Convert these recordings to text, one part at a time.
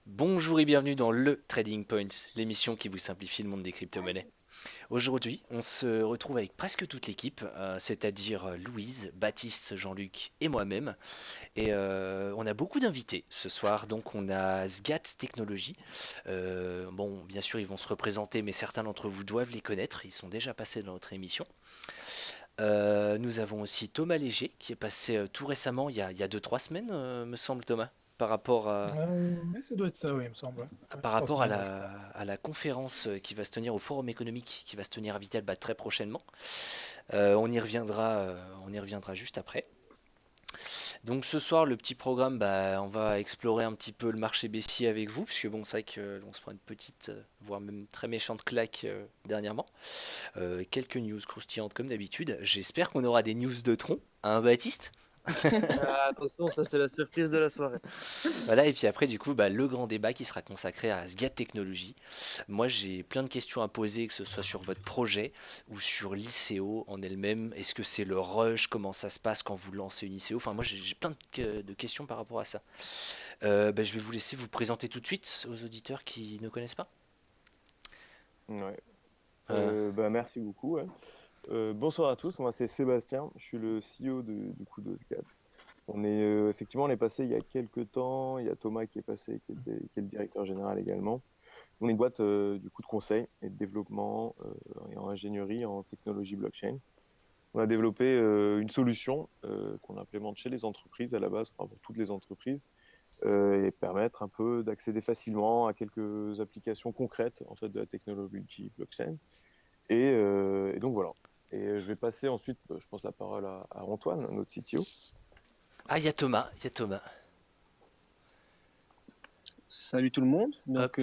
Bonjour et bienvenue dans le Trading Point, l'émission qui vous simplifie le monde des crypto-monnaies. Aujourd'hui, on se retrouve avec presque toute l'équipe, c'est-à-dire Louise, Baptiste, Jean-Luc et moi-même. Et on a beaucoup d'invités ce soir. Donc on a Sgat Technologies. Bon, bien sûr, ils vont se représenter, mais certains d'entre vous doivent les connaître. Ils sont déjà passés dans notre émission. Nous avons aussi Thomas Léger, qui est passé tout récemment, il y a 2-3 semaines, me semble Thomas, par rapport à, Ouais, ça doit être ça, oui, il me semble. Ouais, ouais, Par trois rapport à semaines, ouais, je crois. la conférence qui va se tenir au Forum économique qui va se tenir à Vittel très prochainement. On y reviendra juste après. Donc ce soir, le petit programme, on va explorer un petit peu le marché baissier avec vous, puisque bon, c'est vrai qu'on se prend une petite, voire même très méchante claque dernièrement. Quelques news croustillantes comme d'habitude. J'espère qu'on aura des news de tronc, hein Baptiste? Ah, attention, ça c'est la surprise de la soirée. Voilà, et puis après, du coup, le grand débat qui sera consacré à Sgat Technologies. Moi, j'ai plein de questions à poser, que ce soit sur votre projet ou sur l'ICO en elle-même. Est-ce que c'est le rush? Comment ça se passe quand vous lancez une ICO? Enfin, moi, j'ai plein de questions par rapport à ça. Je vais vous laisser vous présenter tout de suite aux auditeurs qui ne connaissent pas. Ouais. Euh, Merci beaucoup. Ouais. Bonsoir à tous, moi c'est Sébastien, je suis le CEO du coup de SCAT. Effectivement, on est passé il y a quelques temps, il y a Thomas qui est passé, qui est le directeur général également. On est une boîte du coup de conseil et de développement et en ingénierie, en technologie blockchain. On a développé une solution qu'on implémente chez les entreprises à la base, enfin pour toutes les entreprises, et permettre un peu d'accéder facilement à quelques applications concrètes en fait de la technologie blockchain. Et donc voilà. Et je vais passer ensuite, je pense, la parole à Antoine, notre CTO. Ah, il y a Thomas, il y a Thomas. Salut tout le monde. Hop.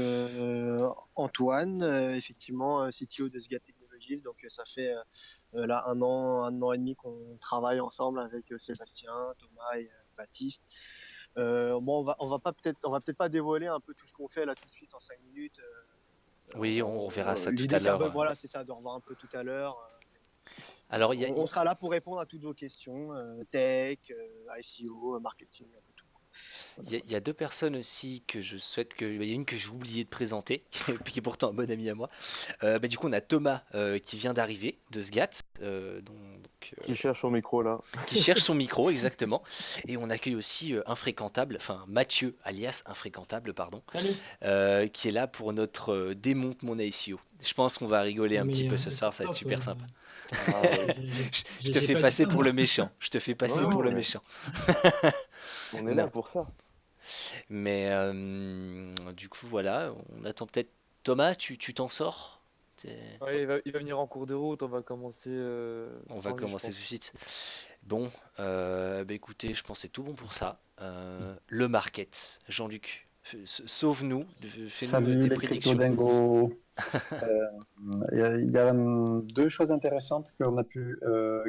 Antoine, effectivement, CTO de Sgat Technologies. Ça fait là un an et demi qu'on travaille ensemble avec Sébastien, Thomas et Baptiste. On va peut-être pas dévoiler un peu tout ce qu'on fait là tout de suite en 5 minutes. Oui, on verra ça tout à L'idée, l'heure. voilà, c'est ça, de revoir un peu tout à l'heure. Alors, On sera là pour répondre à toutes vos questions, tech, ICO, marketing, un peu tout. Voilà, il y a deux personnes aussi que je souhaite que. Il y a une que j'ai oublié de présenter, qui est pourtant un bon ami à moi. Du coup, on a Thomas qui vient d'arriver de Sgat, Qui cherche son micro là? qui cherche son micro exactement. Et on accueille aussi Infréquentable, enfin Mathieu, alias Infréquentable, pardon, Salut. qui est là pour notre démonte mon ICO. Je pense qu'on va rigoler Ah, un petit peu ce c'est soir, ça va être top. super sympa. Ah ouais. Je te J'ai fais pas dit passer ça, pour moi. le méchant. Je te fais passer Non, pour non, le mais méchant. on est là Non. pour ça. Mais du coup, voilà, on attend peut-être. Thomas, tu t'en sors? Ouais, il va venir en cours de route, on va commencer On va sans lui, je commencer tout de pense. suite. Bon, écoutez, je pense que c'est tout bon pour ça. Le market, Jean-Luc, sauve-nous, fais-nous Salut tes les crypto prédictions. dingos. Il y a deux choses intéressantes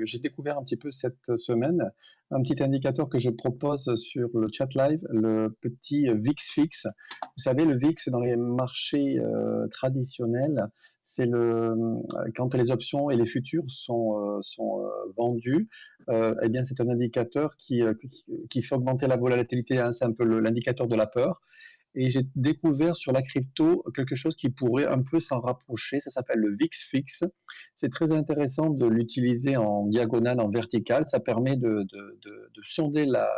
j'ai découvert un petit peu cette semaine. Un petit indicateur que je propose sur le chat live, le petit VIX fixe. Vous savez, le VIX dans les marchés traditionnels, c'est quand les options et les futurs sont vendus, eh bien c'est un indicateur qui fait augmenter la volatilité, hein, c'est un peu l'indicateur de la peur. Et j'ai découvert sur la crypto quelque chose qui pourrait un peu s'en rapprocher. Ça s'appelle le VIX fixe. C'est très intéressant de l'utiliser en diagonale, en verticale. Ça permet de sonder la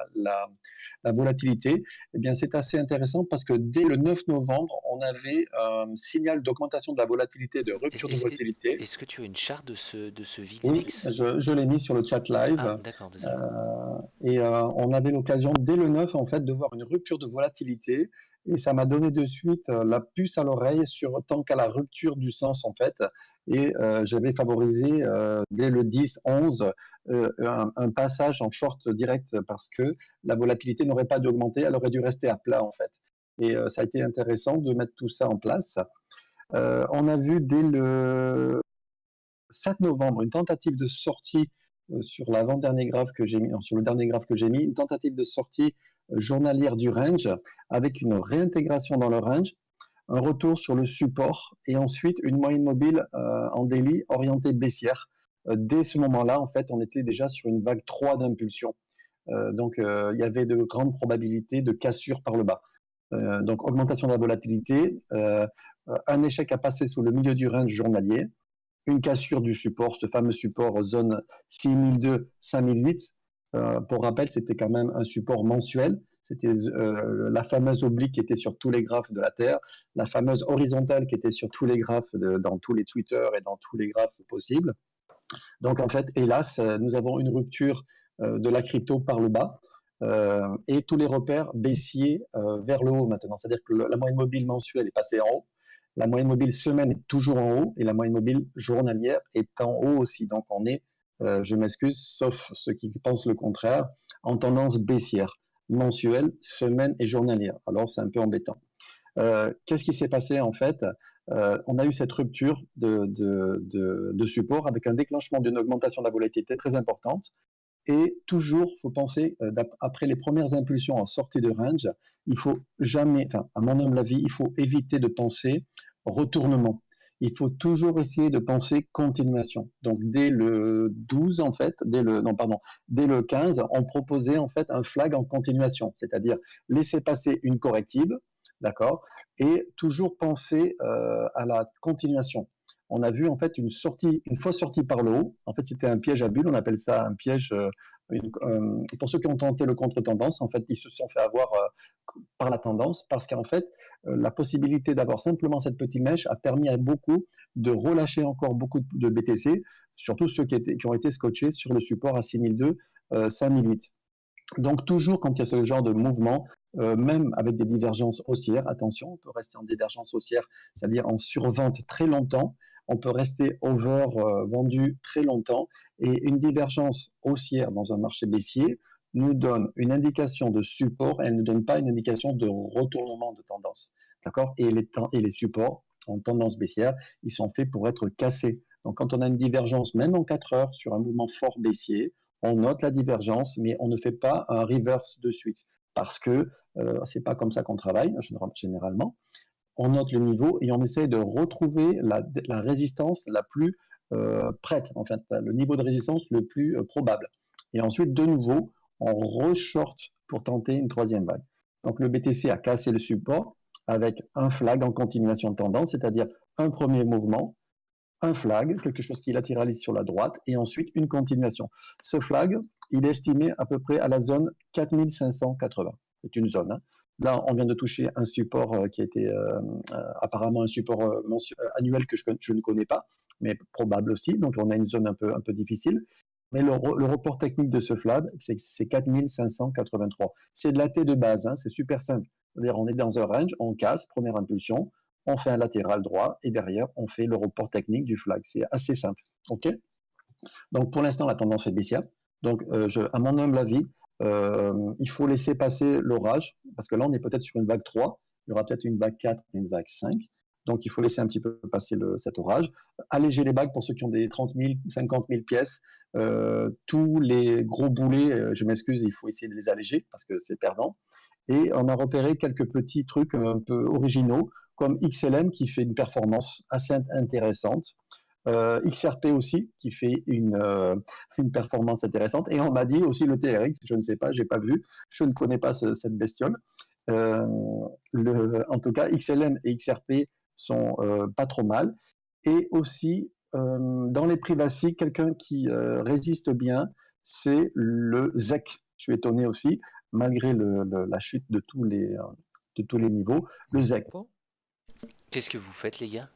volatilité. Eh bien, c'est assez intéressant parce que dès le 9 novembre, on avait un signal d'augmentation de la volatilité, de Est-ce rupture de est-ce- volatilité. est-ce que tu as une charte de ce VIX Oui, fixe? je l'ai mis sur le chat Ah, live. d'accord, désolé. On avait l'occasion dès le 9 en fait de voir une rupture de volatilité et ça m'a donné de suite la puce à l'oreille sur tant qu'à la rupture du sens en fait et j'avais favorisé dès le 10-11 un passage en short direct parce que la volatilité n'aurait pas dû augmenter, elle aurait dû rester à plat en fait. Et ça a été intéressant de mettre tout ça en place. On a vu dès le 7 novembre, une tentative de sortie sur l'avant-dernier graphe que j'ai mis, sur le dernier graphe que j'ai mis, une tentative de sortie journalière du range avec une réintégration dans le range, un retour sur le support et ensuite une moyenne mobile en daily orientée baissière. Dès ce moment-là, en fait, on était déjà sur une vague 3 d'impulsion. Il y avait de grandes probabilités de cassure par le bas. Donc augmentation de la volatilité, un échec à passer sous le milieu du range journalier, une cassure du support, ce fameux support zone 6002-5008. Pour rappel, c'était quand même un support mensuel. C'était la fameuse oblique qui était sur tous les graphes de la Terre, la fameuse horizontale qui était sur tous les graphes, dans tous les Twitter et dans tous les graphes possibles. Donc en fait, hélas, nous avons une rupture de la crypto par le bas. Et tous les repères baissiers vers le haut maintenant. C'est-à-dire que la moyenne mobile mensuelle est passée en haut, la moyenne mobile semaine est toujours en haut, et la moyenne mobile journalière est en haut aussi. Donc on est, je m'excuse, sauf ceux qui pensent le contraire, en tendance baissière, mensuelle, semaine et journalière. Alors c'est un peu embêtant. Qu'est-ce qui s'est passé en fait? On a eu cette rupture de support avec un déclenchement d'une augmentation de la volatilité très importante. Et toujours, il faut penser, après les premières impulsions en sortie de range, il faut jamais, enfin, à mon humble avis, il faut éviter de penser retournement. Il faut toujours essayer de penser continuation. Donc, dès le 12, en fait, dès le 15, on proposait, en fait, un flag en continuation. C'est-à-dire laisser passer une corrective, d'accord, et toujours penser à la continuation. On a vu en fait une fausse sortie par le haut. En fait, c'était un piège à bulles. On appelle ça un piège. Pour ceux qui ont tenté le contre-tendance, en fait, ils se sont fait avoir par la tendance parce qu'en fait, la possibilité d'avoir simplement cette petite mèche a permis à beaucoup de relâcher encore beaucoup de BTC, surtout ceux qui ont été scotchés sur le support à 6002, 5008. Donc toujours quand il y a ce genre de mouvement, même avec des divergences haussières, attention, on peut rester en divergence haussière, c'est-à-dire en survente très longtemps, on peut rester over vendu très longtemps, et une divergence haussière dans un marché baissier nous donne une indication de support, elle ne donne pas une indication de retournement de tendance. D'accord? Et les supports en tendance baissière, ils sont faits pour être cassés. Donc quand on a une divergence, même en 4 heures, sur un mouvement fort baissier, on note la divergence, mais on ne fait pas un reverse de suite, parce que c'est pas comme ça qu'on travaille généralement. On note le niveau et on essaie de retrouver la résistance la plus prête, en fait, le niveau de résistance le plus probable. Et ensuite, de nouveau, on re-short pour tenter une troisième vague. Donc le BTC a cassé le support avec un flag en continuation de tendance, c'est-à-dire un premier mouvement, un flag, quelque chose qui latéralise sur la droite, et ensuite une continuation. Ce flag, il est estimé à peu près à la zone 4580. C'est une zone. Hein. Là, on vient de toucher un support qui était apparemment un support annuel que je ne connais pas, mais probable aussi. Donc, on a une zone un peu difficile. Mais le report technique de ce flag, c'est 4583. C'est de la T de base, hein, c'est super simple. C'est-à-dire, on est dans un range, on casse, première impulsion, on fait un latéral droit et derrière, on fait le report technique du flag. C'est assez simple. OK? Donc, pour l'instant, la tendance est baissière. Donc, à mon humble avis, il faut laisser passer l'orage parce que là, on est peut-être sur une vague 3. Il y aura peut-être une vague 4 et une vague 5. Donc, il faut laisser un petit peu passer cet orage. Alléger les bagues pour ceux qui ont des 30 000, 50 000 pièces. Tous les gros boulets, je m'excuse, il faut essayer de les alléger parce que c'est perdant. Et on a repéré quelques petits trucs un peu originaux, comme XLM qui fait une performance assez intéressante. XRP aussi, qui fait une performance intéressante. Et on m'a dit aussi le TRX, je ne sais pas, je n'ai pas vu, je ne connais pas cette bestiole. En tout cas, XLM et XRP sont pas trop mal. Et aussi, dans les privacy, quelqu'un qui résiste bien, c'est le ZEC. Je suis étonné aussi, malgré la chute de tous les niveaux, le ZEC. Qu'est-ce que vous faites, les gars?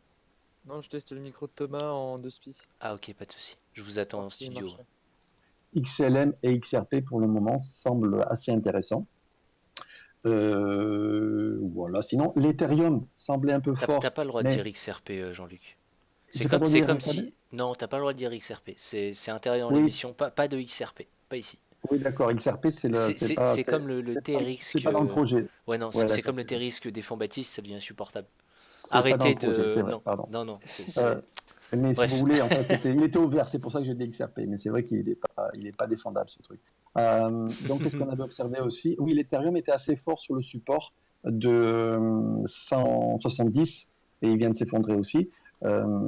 Non, je teste le micro de Thomas en 2 spi. Ah ok, pas de souci. Je vous attends en studio. XLM et XRP pour le moment semblent assez intéressants. Voilà. Sinon, l'Ethereum semblait un peu fort. T'as pas le droit de dire XRP, Jean-Luc. C'est comme si... Non, t'as pas le droit de dire XRP. C'est intérêt dans l'émission, pas de XRP, pas ici. Oui, d'accord. XRP, c'est comme le TRX. C'est pas dans le projet. Ouais, non, ouais, c'est comme le TRX que défend Baptiste, ça devient insupportable. Arrêtez de... Non. Mais si vous voulez, en fait, il était ouvert, c'est pour ça que j'ai dit XRP, mais c'est vrai qu'il n'est pas défendable, ce truc. Donc, qu'est-ce qu'on avait observé aussi? Oui, l'Ethereum était assez fort sur le support de 170, et il vient de s'effondrer aussi.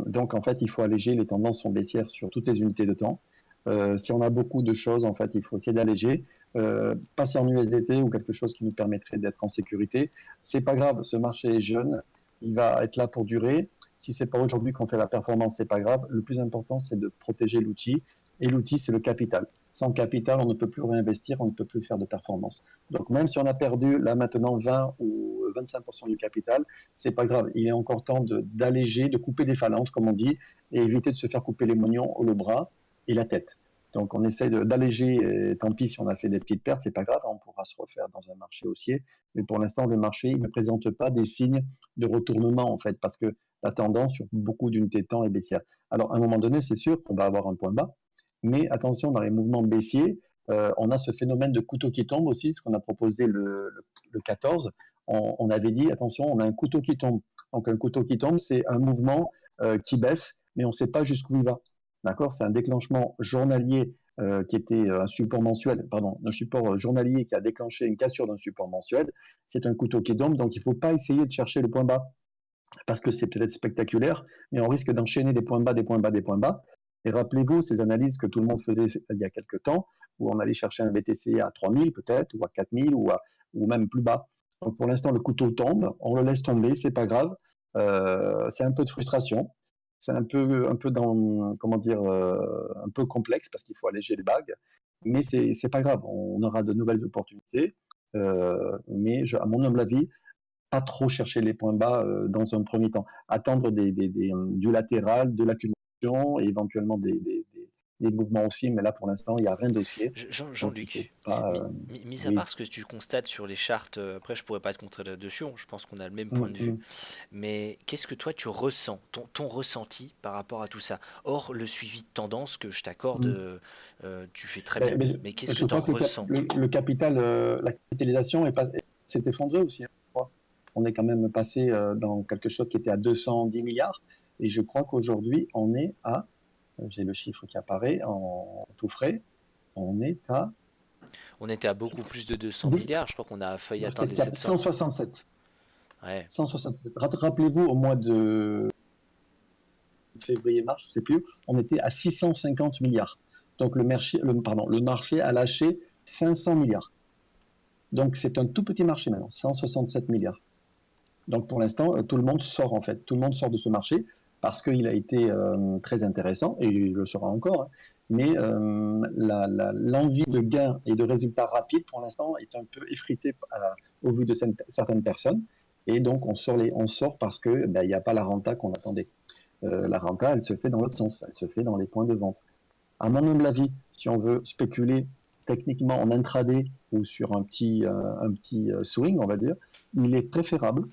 Donc, en fait, il faut alléger, les tendances sont baissières sur toutes les unités de temps. Si on a beaucoup de choses, en fait, il faut essayer d'alléger. Passer en USDT ou quelque chose qui nous permettrait d'être en sécurité. C'est pas grave, ce marché est jeune, il va être là pour durer. Si c'est pas aujourd'hui qu'on fait la performance, c'est pas grave. Le plus important, c'est de protéger l'outil. Et l'outil, c'est le capital. Sans capital, on ne peut plus réinvestir, on ne peut plus faire de performance. Donc, même si on a perdu là maintenant 20 ou 25% du capital, c'est pas grave. Il est encore temps d'alléger, de couper des phalanges, comme on dit, et éviter de se faire couper les moignons, le bras et la tête. Donc, on essaie d'alléger, et tant pis si on a fait des petites pertes, c'est pas grave, on pourra se refaire dans un marché haussier. Mais pour l'instant, le marché, il ne présente pas des signes de retournement, en fait, parce que la tendance sur beaucoup d'unités de temps est baissière. Alors, à un moment donné, c'est sûr qu'on va avoir un point bas, mais attention, dans les mouvements baissiers, on a ce phénomène de couteau qui tombe aussi, ce qu'on a proposé le 14. On avait dit, attention, on a un couteau qui tombe. Donc, un couteau qui tombe, c'est un mouvement qui baisse, mais on ne sait pas jusqu'où il va. D'accord? C'est un déclenchement journalier qui était un support mensuel, pardon, un support journalier qui a déclenché une cassure d'un support mensuel. C'est un couteau qui tombe, donc il ne faut pas essayer de chercher le point bas parce que c'est peut-être spectaculaire, mais on risque d'enchaîner des points bas, des points bas, des points bas. Et rappelez-vous ces analyses que tout le monde faisait il y a quelques temps, où on allait chercher un BTC à 3000 peut-être, ou à 4000, ou même plus bas. Donc pour l'instant, le couteau tombe, on le laisse tomber, c'est pas grave. C'est un peu de frustration. C'est un peu dans, comment dire, un peu complexe parce qu'il faut alléger les bagues, mais c'est pas grave, on aura de nouvelles opportunités. Mais à mon humble avis, pas trop chercher les points bas dans un premier temps. Attendre du latéral, de l'accumulation et éventuellement des mouvements aussi, mais là pour l'instant, il n'y a rien d'haussier. Jean-Luc, mis à oui. part ce que tu constates sur les charts, après je pourrais pas te contrer là-dessus, je pense qu'on a le même point de vue, mais qu'est-ce que toi tu ressens, ton ressenti par rapport à tout ça? Or, le suivi de tendance que je t'accorde, tu fais très bien, mais qu'est-ce que tu en ressens? Le capital, la capitalisation s'est effondrée aussi. On est quand même passé dans quelque chose qui était à 210 milliards, et je crois qu'aujourd'hui, on est à, j'ai le chiffre qui apparaît en tout frais, on était à beaucoup plus de 200 milliards, je crois qu'on a failli atteindre les 700. 167. Ouais. 167. Rappelez-vous, au mois de février-mars, je ne sais plus, on était à 650 milliards. Donc le marché a lâché 500 milliards. Donc c'est un tout petit marché maintenant, 167 milliards. Donc pour l'instant, tout le monde sort en fait. Tout le monde sort de ce marché parce qu'il a été très intéressant, et il le sera encore. Hein. Mais l'envie de gains et de résultats rapides, pour l'instant, est un peu effritée au vu de certaines personnes. Et donc on sort parce qu'il n'y a pas la renta qu'on attendait. La renta, elle se fait dans l'autre sens. Elle se fait dans les points de vente. À mon humble avis, si on veut spéculer techniquement en intraday ou sur un petit swing, on va dire, il est préférable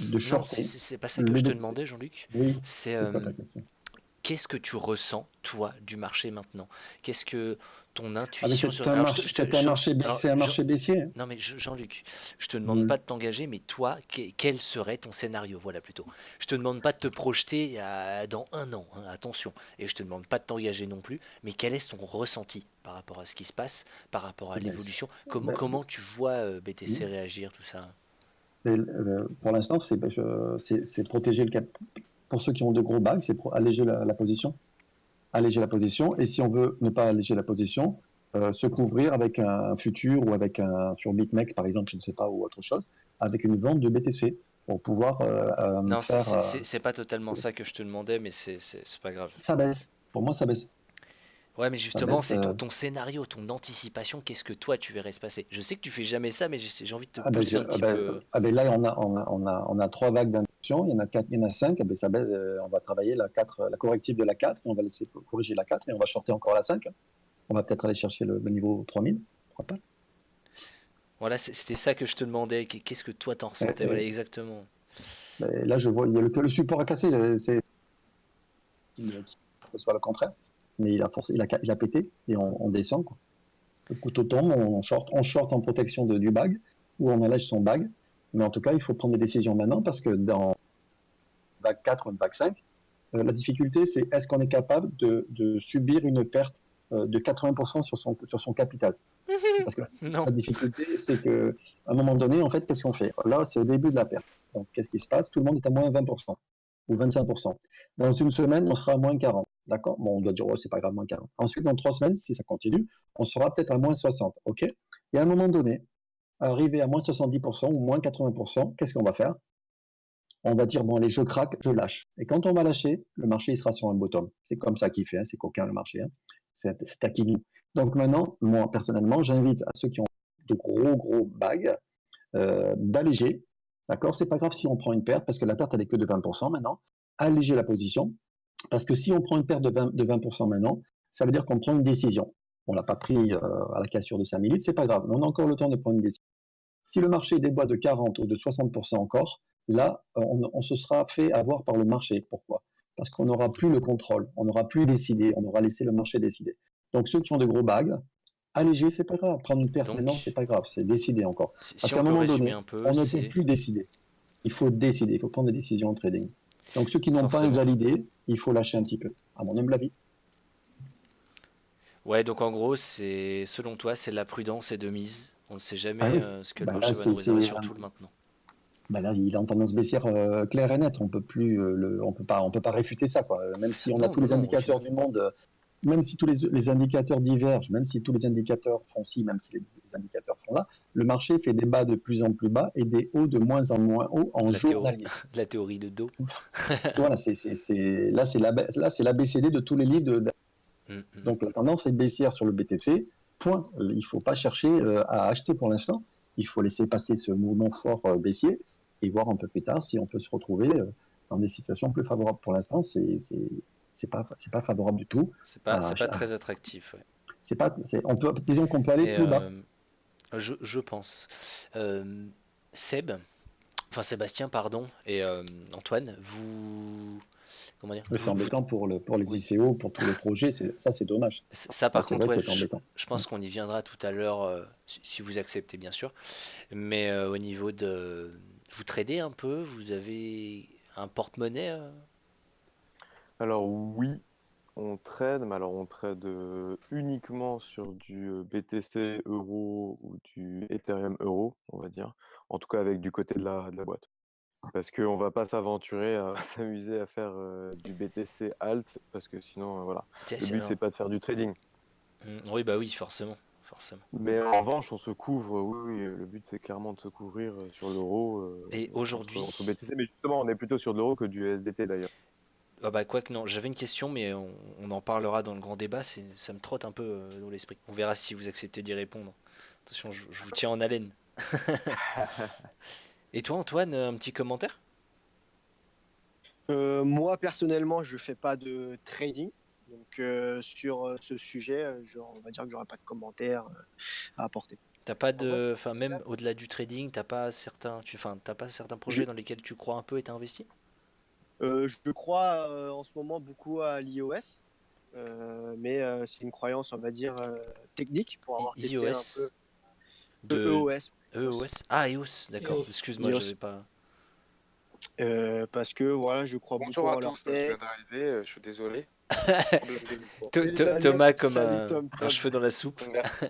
de shorter. Non, c'est pas ça que je te demandais, Jean-Luc. Oui, c'est quoi ta question? Qu'est-ce que tu ressens, toi, du marché maintenant? Qu'est-ce que ton intuition c'est un marché baissier. Non, mais Jean-Luc, je te demande pas de t'engager, mais toi, quel serait ton scénario? Voilà, plutôt. Je te demande pas de te projeter dans un an, hein, attention. Et je te demande pas de t'engager non plus, mais quel est ton ressenti par rapport à ce qui se passe, par rapport à l'évolution? Comment tu vois BTC réagir, tout ça? Pour l'instant, c'est protéger le cap. Pour ceux qui ont de gros bagues, c'est pour alléger la position. Alléger la position. Et si on veut ne pas alléger la position, se couvrir avec un futur ou avec sur BitMEX, par exemple, je ne sais pas, ou autre chose, avec une vente de BTC pour pouvoir non, faire... c'est pas totalement ça que je te demandais, mais c'est pas grave. Ça baisse. Pour moi, ça baisse. Ouais, mais justement, c'est ton scénario, ton anticipation, qu'est-ce que toi tu verrais se passer? Je sais que tu fais jamais ça, mais j'ai envie de te pousser un petit peu. Là, on a 3 vagues d'induction, il y en a 4, il y en a 5, ça baisse, on va travailler la corrective de la 4, et on va laisser corriger la 4, et on va shorter encore la 5. On va peut-être aller chercher le niveau 3000, pourquoi pas. Voilà, c'était ça que je te demandais, qu'est-ce que toi t'en ressentais? Voilà, exactement. Là, je vois, il y a le support à casser, c'est que ce soit le contraire. Mais il a pété et on descend. Quoi. Le couteau tombe, on short en protection du bag ou on allège son bag. Mais en tout cas, il faut prendre des décisions maintenant parce que dans vague 4 ou vague 5, la difficulté, c'est est-ce qu'on est capable de subir une perte de 80% sur son capital. Parce que la difficulté, c'est qu'à un moment donné, en fait, qu'est-ce qu'on fait? Là, c'est au début de la perte. Donc, qu'est-ce qui se passe? Tout le monde est à moins 20% ou 25%. Dans une semaine, on sera à moins 40%. D'accord? Bon, on doit dire, oh, c'est pas grave, moins 40. Ensuite, dans 3 semaines, si ça continue, on sera peut-être à moins 60. OK? Et à un moment donné, arrivé à moins 70% ou moins 80%, qu'est-ce qu'on va faire? On va dire, bon, allez, je craque, je lâche. Et quand on va lâcher, le marché, il sera sur un bottom. C'est comme ça qu'il fait, hein, c'est coquin le marché. Hein. C'est à qui nous. Donc maintenant, moi, personnellement, j'invite à ceux qui ont de gros bagues d'alléger. D'accord? C'est pas grave si on prend une perte, parce que la perte, elle est que de 20% maintenant. Alléger la position, parce que si on prend une perte de 20% maintenant, ça veut dire qu'on prend une décision. On l'a pas pris à la cassure de 5 minutes, c'est pas grave. On a encore le temps de prendre une décision. Si le marché déboît de 40 ou de 60% encore, là, on se sera fait avoir par le marché. Pourquoi? Parce qu'on n'aura plus le contrôle, on n'aura plus décidé, on aura laissé le marché décider. Donc ceux qui ont de gros bagues, alléger, c'est pas grave. Prendre une perte maintenant, c'est Donc, pas grave, c'est décider encore. Parce si qu'à on un peut moment résumer donné, un peu, on ne peut c'est plus décider. Il faut décider, il faut prendre des décisions en trading. Donc ceux qui n'ont pas forcément. invalidé, il faut lâcher un petit peu, à mon humble avis. Ouais, donc en gros, c'est selon toi, c'est de la prudence et de mise. On ne sait Ah jamais oui, ce que le bah là, marché va nous réserver, surtout le maintenant. bah là, il est en tendance baissière claire et nette. On peut plus, on peut pas réfuter ça, quoi. Même si on a Non, tous non, les non, indicateurs du monde, même si tous les indicateurs divergent, même si tous les indicateurs font ci, même si les indicateurs font là, le marché fait des bas de plus en plus bas et des hauts de moins en moins hauts en La théorie, journalier. la théorie de dos. Voilà, là, c'est l'ABCD de tous les livres. Mm, mm. Donc la tendance est baissière sur le BTC. Point. Il ne faut pas chercher à acheter pour l'instant. Il faut laisser passer ce mouvement fort baissier et voir un peu plus tard si on peut se retrouver dans des situations plus favorables. Pour l'instant, c'est pas favorable du tout. C'est pas très attractif. Ouais. Disons qu'on peut aller Et plus bas. je pense. Euh, Seb, enfin Sébastien, pardon, et Antoine, vous, comment dire, C'est embêtant pour les oui. ICO, pour tous les projets. Ça, c'est dommage. Ça, Ça, par c'est contre, vrai ouais, que c'est embêtant. je pense qu'on y viendra tout à l'heure, si vous acceptez, bien sûr. Mais au niveau de... Vous tradez un peu? Vous avez un porte-monnaie Alors oui, on trade, mais alors on trade uniquement sur du BTC euro ou du Ethereum euro, on va dire. En tout cas avec du côté de la boîte. Parce qu'on va pas s'aventurer à s'amuser à faire du BTC alt, parce que sinon, voilà. Tiens, Le but, non. c'est pas de faire du trading. Oui, bah oui, forcément. Forcément. Mais en revanche, on se couvre, oui, le but, c'est clairement de se couvrir sur l'euro Et entre aujourd'hui, BTC. Mais justement, on est plutôt sur de l'euro que du USDT d'ailleurs. ah bah quoi que non, j'avais une question, mais on en parlera dans le grand débat, ça me trotte un peu dans l'esprit. On verra si vous acceptez d'y répondre. Attention, je vous tiens en haleine. Et toi, Antoine, un petit commentaire? Moi, personnellement, je fais pas de trading. Donc, sur ce sujet, on va dire que j'aurais pas de commentaires à apporter. T'as pas En vrai, de, enfin même au-delà du trading, t'as pas certains Je, projets dans lesquels tu crois un peu et t'as investi? je crois en ce moment beaucoup à l'iOS, mais c'est une croyance, on va dire, technique pour avoir testé un iOS peu de EOS, EOS? Ah, EOS, d'accord. EOS. Excuse-moi, j'avais iOS, pas. parce que voilà, je crois beaucoup Bonjour à en leur tous, je tech. viens d'arriver, je suis désolé. Problème de micro. Salut, Thomas comme salut un Tom. cheveu dans la soupe. Merci.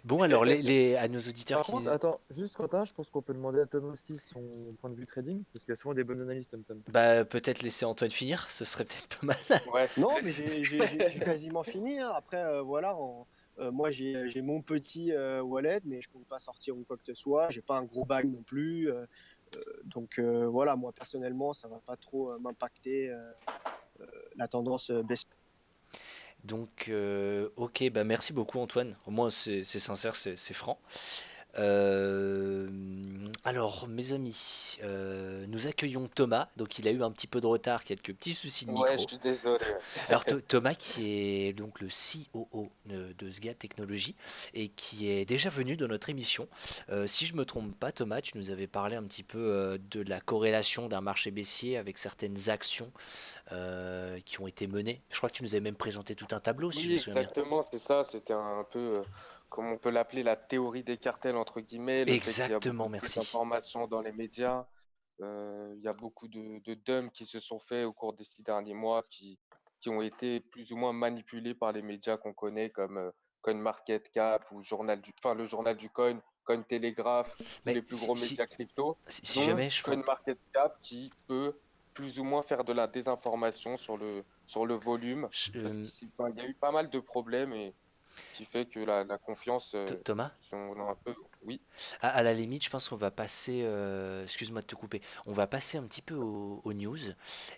Bon alors à nos auditeurs Par qui contre, attends, juste Quentin, je pense qu'on peut demander à Tom aussi son point de vue trading, parce qu'il y a souvent des bonnes analyses, Tom. bah peut-être laisser Antoine finir, ce serait peut-être pas mal. Ouais, Non, mais j'ai quasiment fini, hein. Après, voilà, moi j'ai mon petit wallet, mais je compte pas sortir ou quoi que ce soit. J'ai pas un gros bag non plus. Donc voilà, moi personnellement, ça va pas trop m'impacter la tendance baisse. Donc ok, bah merci beaucoup Antoine. Au moins c'est sincère, c'est franc. Alors, mes amis, nous accueillons Thomas. Donc, il a eu un petit peu de retard, quelques petits soucis de ouais, je micro. suis désolé. Alors, Thomas, qui est donc le COO de SGA Technologies et qui est déjà venu dans notre émission. Si je me trompe pas, Thomas, tu nous avais parlé un petit peu de la corrélation d'un marché baissier avec certaines actions qui ont été menées. Je crois que tu nous avais même présenté tout un tableau, si je Oui, me souviens bien. exactement, c'est ça. C'était un peu, comme on peut l'appeler, la théorie des cartels, entre guillemets, le fait qu'il y a beaucoup Exactement, de merci. désinformation dans les médias. Il y a beaucoup de dumps qui se sont faits au cours des 6 derniers mois qui ont été plus ou moins manipulés par les médias qu'on connaît comme CoinMarketCap ou le journal du coin, Cointelegraph, tous Mais les plus gros médias crypto, si dont jamais je pense... CoinMarketCap qui peut plus ou moins faire de la désinformation sur le volume, Je- parce euh, qu'il y a eu pas mal de problèmes et qui fait que la confiance, Thomas? on a un peu, oui. À la limite, je pense qu'on va passer, excuse-moi de te couper, on va passer un petit peu aux news.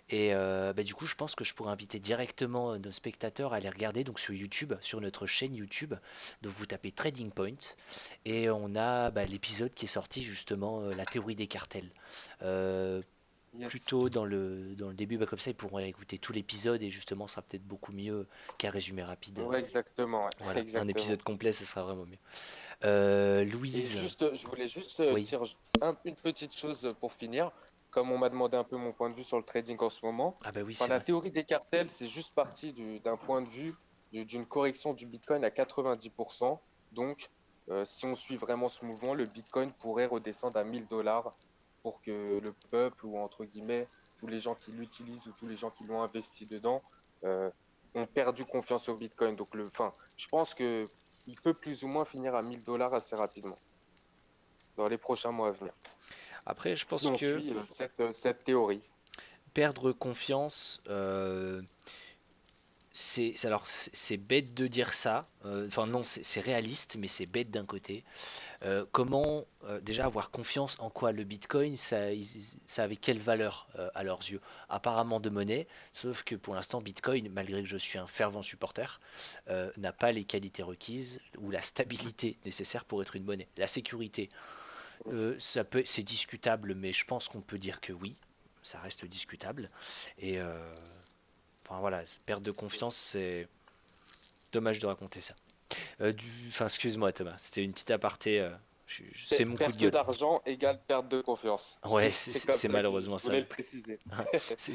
Et bah, du coup, je pense que je pourrais inviter directement nos spectateurs à les regarder donc sur YouTube, sur notre chaîne YouTube. Donc vous tapez Trading Point et on a bah, l'épisode qui est sorti justement, la théorie des cartels. Euh, Yes. Plutôt dans le début, bah, comme ça ils pourront écouter tout l'épisode et justement ce sera peut-être beaucoup mieux qu'un résumé rapide. Ouais, exactement, ouais, Voilà, un exactement. épisode complet, ce sera vraiment mieux. Et Louise, juste, je voulais juste oui, dire une petite chose pour finir. Comme on m'a demandé un peu mon point de vue sur le trading en ce moment, ah bah oui, enfin, c'est la vrai. théorie des cartels, c'est juste parti d'un point de vue d'une correction du Bitcoin à 90%. Donc, si on suit vraiment ce mouvement, le Bitcoin pourrait redescendre à 1000 $ pour que le peuple, ou entre guillemets, tous les gens qui l'utilisent ou tous les gens qui l'ont investi dedans, euh, ont perdu confiance au Bitcoin. Donc, enfin, je pense que il peut plus ou moins finir à 1000 $ assez rapidement dans les prochains mois à venir, Après, je si pense on que suit cette théorie. perdre confiance, c'est bête de dire ça. Enfin non, c'est réaliste, mais c'est bête d'un côté. Comment déjà avoir confiance en quoi le Bitcoin, ça avait quelle valeur à leurs yeux? Apparemment de monnaie, sauf que pour l'instant Bitcoin, malgré que je suis un fervent supporter, n'a pas les qualités requises ou la stabilité nécessaire pour être une monnaie. La sécurité, c'est discutable, mais je pense qu'on peut dire que oui, ça reste discutable. Et enfin voilà, perte de confiance, c'est dommage de raconter ça. Enfin, excuse-moi Thomas, c'était une petite aparté. C'est mon coup de Perte gueule. d'argent égale perte de confiance. Ouais, C'est comme c'est ça que malheureusement je ça. voulais le préciser.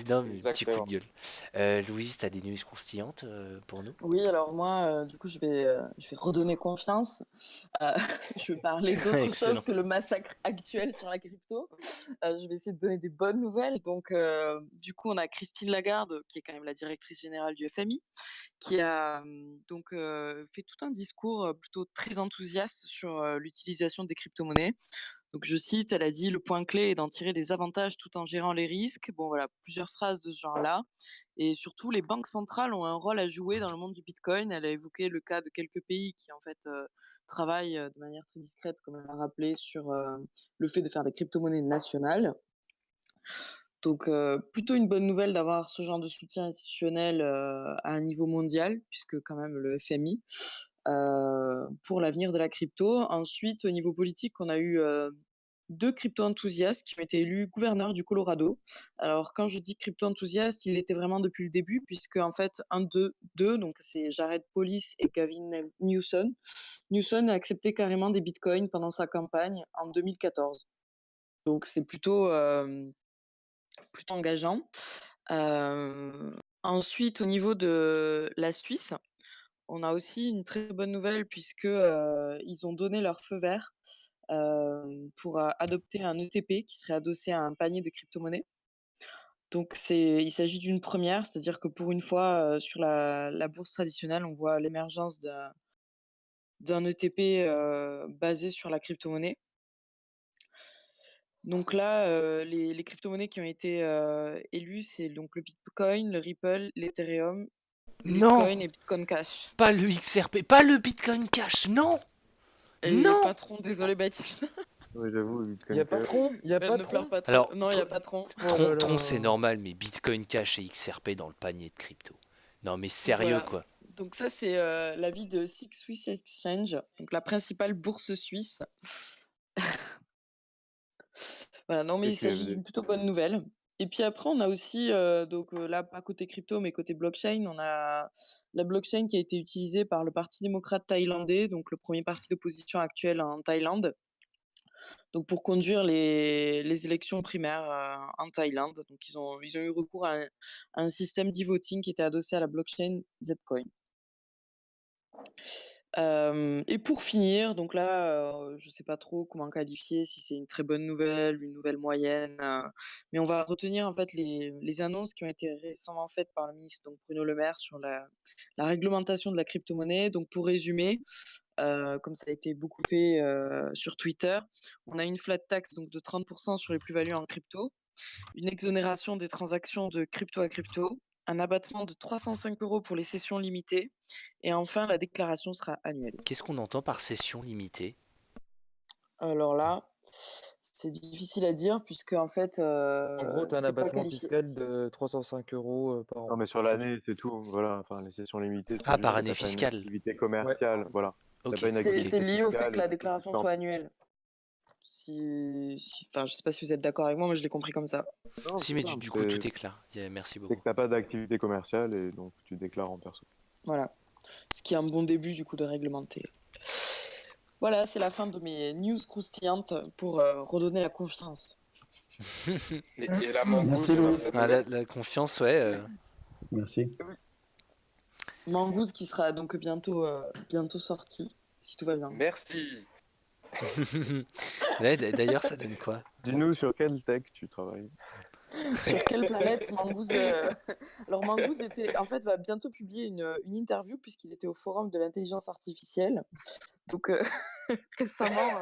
Non, mais petit coup de Exactement. gueule. Louise, t'as des news croustillantes pour nous? Oui, alors moi, du coup, je vais redonner confiance. Euh, je vais parler d'autre chose Excellent. que le massacre actuel sur la crypto. Je vais essayer de donner des bonnes nouvelles. Donc, du coup, on a Christine Lagarde, qui est quand même la directrice générale du FMI, qui a fait tout un discours plutôt très enthousiaste sur l'utilisation des crypto-monnaies. Donc, je cite, elle a dit: le point clé est d'en tirer des avantages tout en gérant les risques. Bon, voilà, plusieurs phrases de ce genre-là. Et surtout, les banques centrales ont un rôle à jouer dans le monde du Bitcoin. Elle a évoqué le cas de quelques pays qui, en fait, travaillent de manière très discrète, comme elle a rappelé, sur le fait de faire des crypto-monnaies nationales. Donc, plutôt une bonne nouvelle d'avoir ce genre de soutien institutionnel à un niveau mondial, puisque quand même le FMI, pour l'avenir de la crypto. Ensuite, au niveau politique, on a eu 2 crypto-enthousiastes qui ont été élus gouverneurs du Colorado. Alors, quand je dis crypto-enthousiastes, il l'était vraiment depuis le début, puisque en fait, un d'eux, donc c'est Jared Polis et Gavin Newsom. Newsom a accepté carrément des bitcoins pendant sa campagne en 2014. Donc, c'est plutôt engageant. Ensuite, au niveau de la Suisse, on a aussi une très bonne nouvelle puisque ils ont donné leur feu vert pour adopter un ETP qui serait adossé à un panier de crypto-monnaies. Donc il s'agit d'une première, c'est-à-dire que pour une fois sur la bourse traditionnelle, on voit l'émergence d'un ETP basé sur la crypto-monnaie. Donc là, les crypto-monnaies qui ont été élues, c'est donc le Bitcoin, le Ripple, l'Ethereum, Non, Litecoin et Bitcoin Cash. pas le XRP, pas le Bitcoin Cash, non, Et non. patron, désolé Baptiste. Ouais, j'avoue, le Il Bitcoin n'y a Cash. pas trop? Il n'y a Mais pas ne pleure trop? pas trop. Alors, Non, il n'y a pas Tron. Oh là Tron, c'est là. normal, mais Bitcoin Cash et XRP dans le panier de crypto. Non, mais sérieux Voilà. quoi. Donc ça, c'est l'avis de Six Swiss Exchange, donc la principale bourse suisse. Voilà, non, mais il Ok, s'agit d'une plutôt bonne nouvelle. Et puis après, on a aussi, là, pas côté crypto, mais côté blockchain, on a la blockchain qui a été utilisée par le Parti démocrate thaïlandais, donc le premier parti d'opposition actuel en Thaïlande, donc pour conduire les élections primaires en Thaïlande. Donc ils ont eu recours à un système d'e-voting qui était adossé à la blockchain Zcoin. Et pour finir, donc là, je sais pas trop comment qualifier, si c'est une très bonne nouvelle, une nouvelle moyenne, mais on va retenir en fait les annonces qui ont été récemment faites par le ministre donc Bruno Le Maire sur la réglementation de la crypto-monnaie. Donc pour résumer, comme ça a été beaucoup fait sur Twitter, on a une flat tax donc de 30% sur les plus-values en crypto. une exonération des transactions de crypto à crypto, un abattement de 305 € pour les sessions limitées, et enfin la déclaration sera annuelle. Qu'est-ce qu'on entend par session limitée? Alors là, c'est difficile à dire puisque en fait, En gros, tu as un c'est pas abattement qualifié. fiscal de 305 € par Non, an. mais sur l'année, c'est tout. Voilà. Enfin, les sessions limitées, c'est Ah, juste par que année t'as pas une fiscale. activité Ouais. commerciale. Voilà. T'as Ok, pas une C'est activité lié au fait fiscale que et la du coup, tu déclaration fais un... soit annuelle. Enfin, je sais pas si vous êtes d'accord avec moi, mais je l'ai compris comme ça. Non, si, c'est mais simple. du coup, tout est clair. Merci C'est que beaucoup. t'as pas d'activité commerciale et donc tu déclares en perso. Voilà. Ce qui est un bon début du coup de réglementer. Voilà, c'est la fin de mes news croustillantes pour redonner la confiance. Et la Merci mangouze, on a Louise. pas de Ah, nouvelles. la confiance, ouais. Merci. Mangouze qui sera donc bientôt sorti, si tout va bien. Merci. Ouais, d'ailleurs, ça donne quoi? Dis-nous sur quelle tech tu travailles. Sur quelle planète Mangouze Alors Mangouze va bientôt publier une interview puisqu'il était au forum de l'intelligence artificielle. Donc récemment,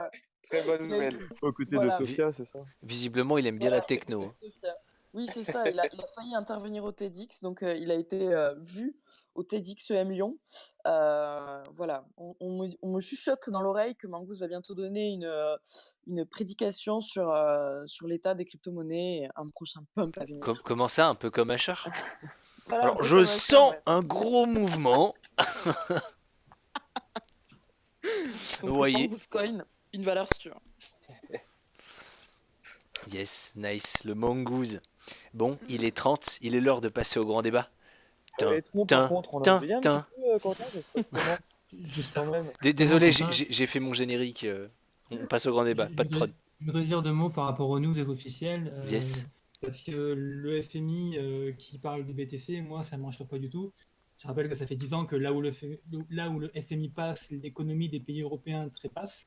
Très bonne il a eu- nouvelle. Aux côtés de voilà, Sophia, c'est ça? Visiblement, il aime bien la voilà, techno, hein. Sophia. Oui, c'est ça. Il a failli intervenir au TEDx, donc il a été vu au TEDxEM Lyon. Voilà, on me chuchote dans l'oreille que Mangouze va bientôt donner une prédication sur l'état des crypto-monnaies, et un prochain pump à venir. Comment ça, un peu comme Asher? Voilà, un Alors, peu je comme Asher, sens ouais. un gros mouvement. Vous Donc voyez? Mangouze Coin, une valeur sûre. Yes, nice, le mangouze. Bon, il est 30, il est l'heure de passer au grand débat. Tin, Et Tron, par tin, contre, on a tin, oublié un petit tin. peu, Quentin, ça se passe comment Justement, quand même? Désolé, Quentin, j'ai fait mon générique. On passe au grand débat, pas de prod. je voudrais dire deux mots par rapport aux news officielles. Yes. Parce que le FMI qui parle du BTC, moi, ça ne m'enchante pas du tout. Je rappelle que ça fait 10 ans que là où le FMI passe, l'économie des pays européens trépasse.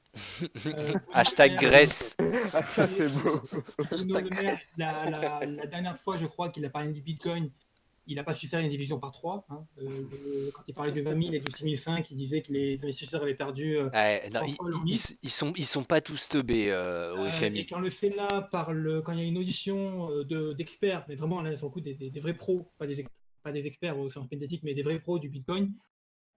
Hashtag Grèce. Ah, ça c'est beau. Bruno Le Maire, la dernière fois, je crois qu'il a parlé du Bitcoin, il n'a pas su faire une division par 3. Quand il parlait de 20 000 et du 6 500, il disait que les investisseurs avaient perdu Ouais, non, 3 fois leur mise. ils sont pas tous teubés au Et FMI. quand le Sénat parle, quand il y a une audition d'experts, mais vraiment là sur le coup des vrais pros, pas des experts au sens médiatique, mais des vrais pros du Bitcoin,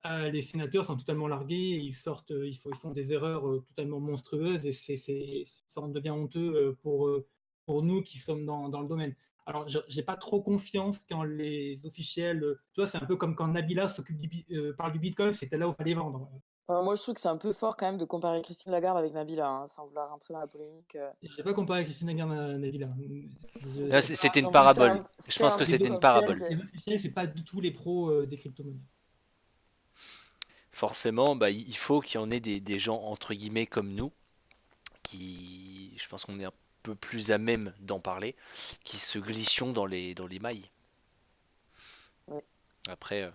les sénateurs sont totalement largués, ils font des erreurs totalement monstrueuses et ça en devient honteux pour nous qui sommes dans le domaine. Alors, j'ai pas trop confiance quand les officiels, tu vois, c'est un peu comme quand Nabila parle du Bitcoin, c'était là où il fallait vendre. Moi, je trouve que c'est un peu fort quand même de comparer Christine Lagarde avec Nabila, hein, sans vouloir rentrer dans la polémique. J'ai pas comparé Christine Lagarde à Nabila. Non, c'était une Non, mais parabole. Je c'est pense un que c'était une petit peu parabole. piège. Les officiels, c'est pas du tout les pros des crypto-monnaies. Forcément, bah, il faut qu'il y en ait des gens entre guillemets comme nous, qui, je pense qu'on est un peu plus à même d'en parler, qui se glissions dans les mailles. Ouais. Après,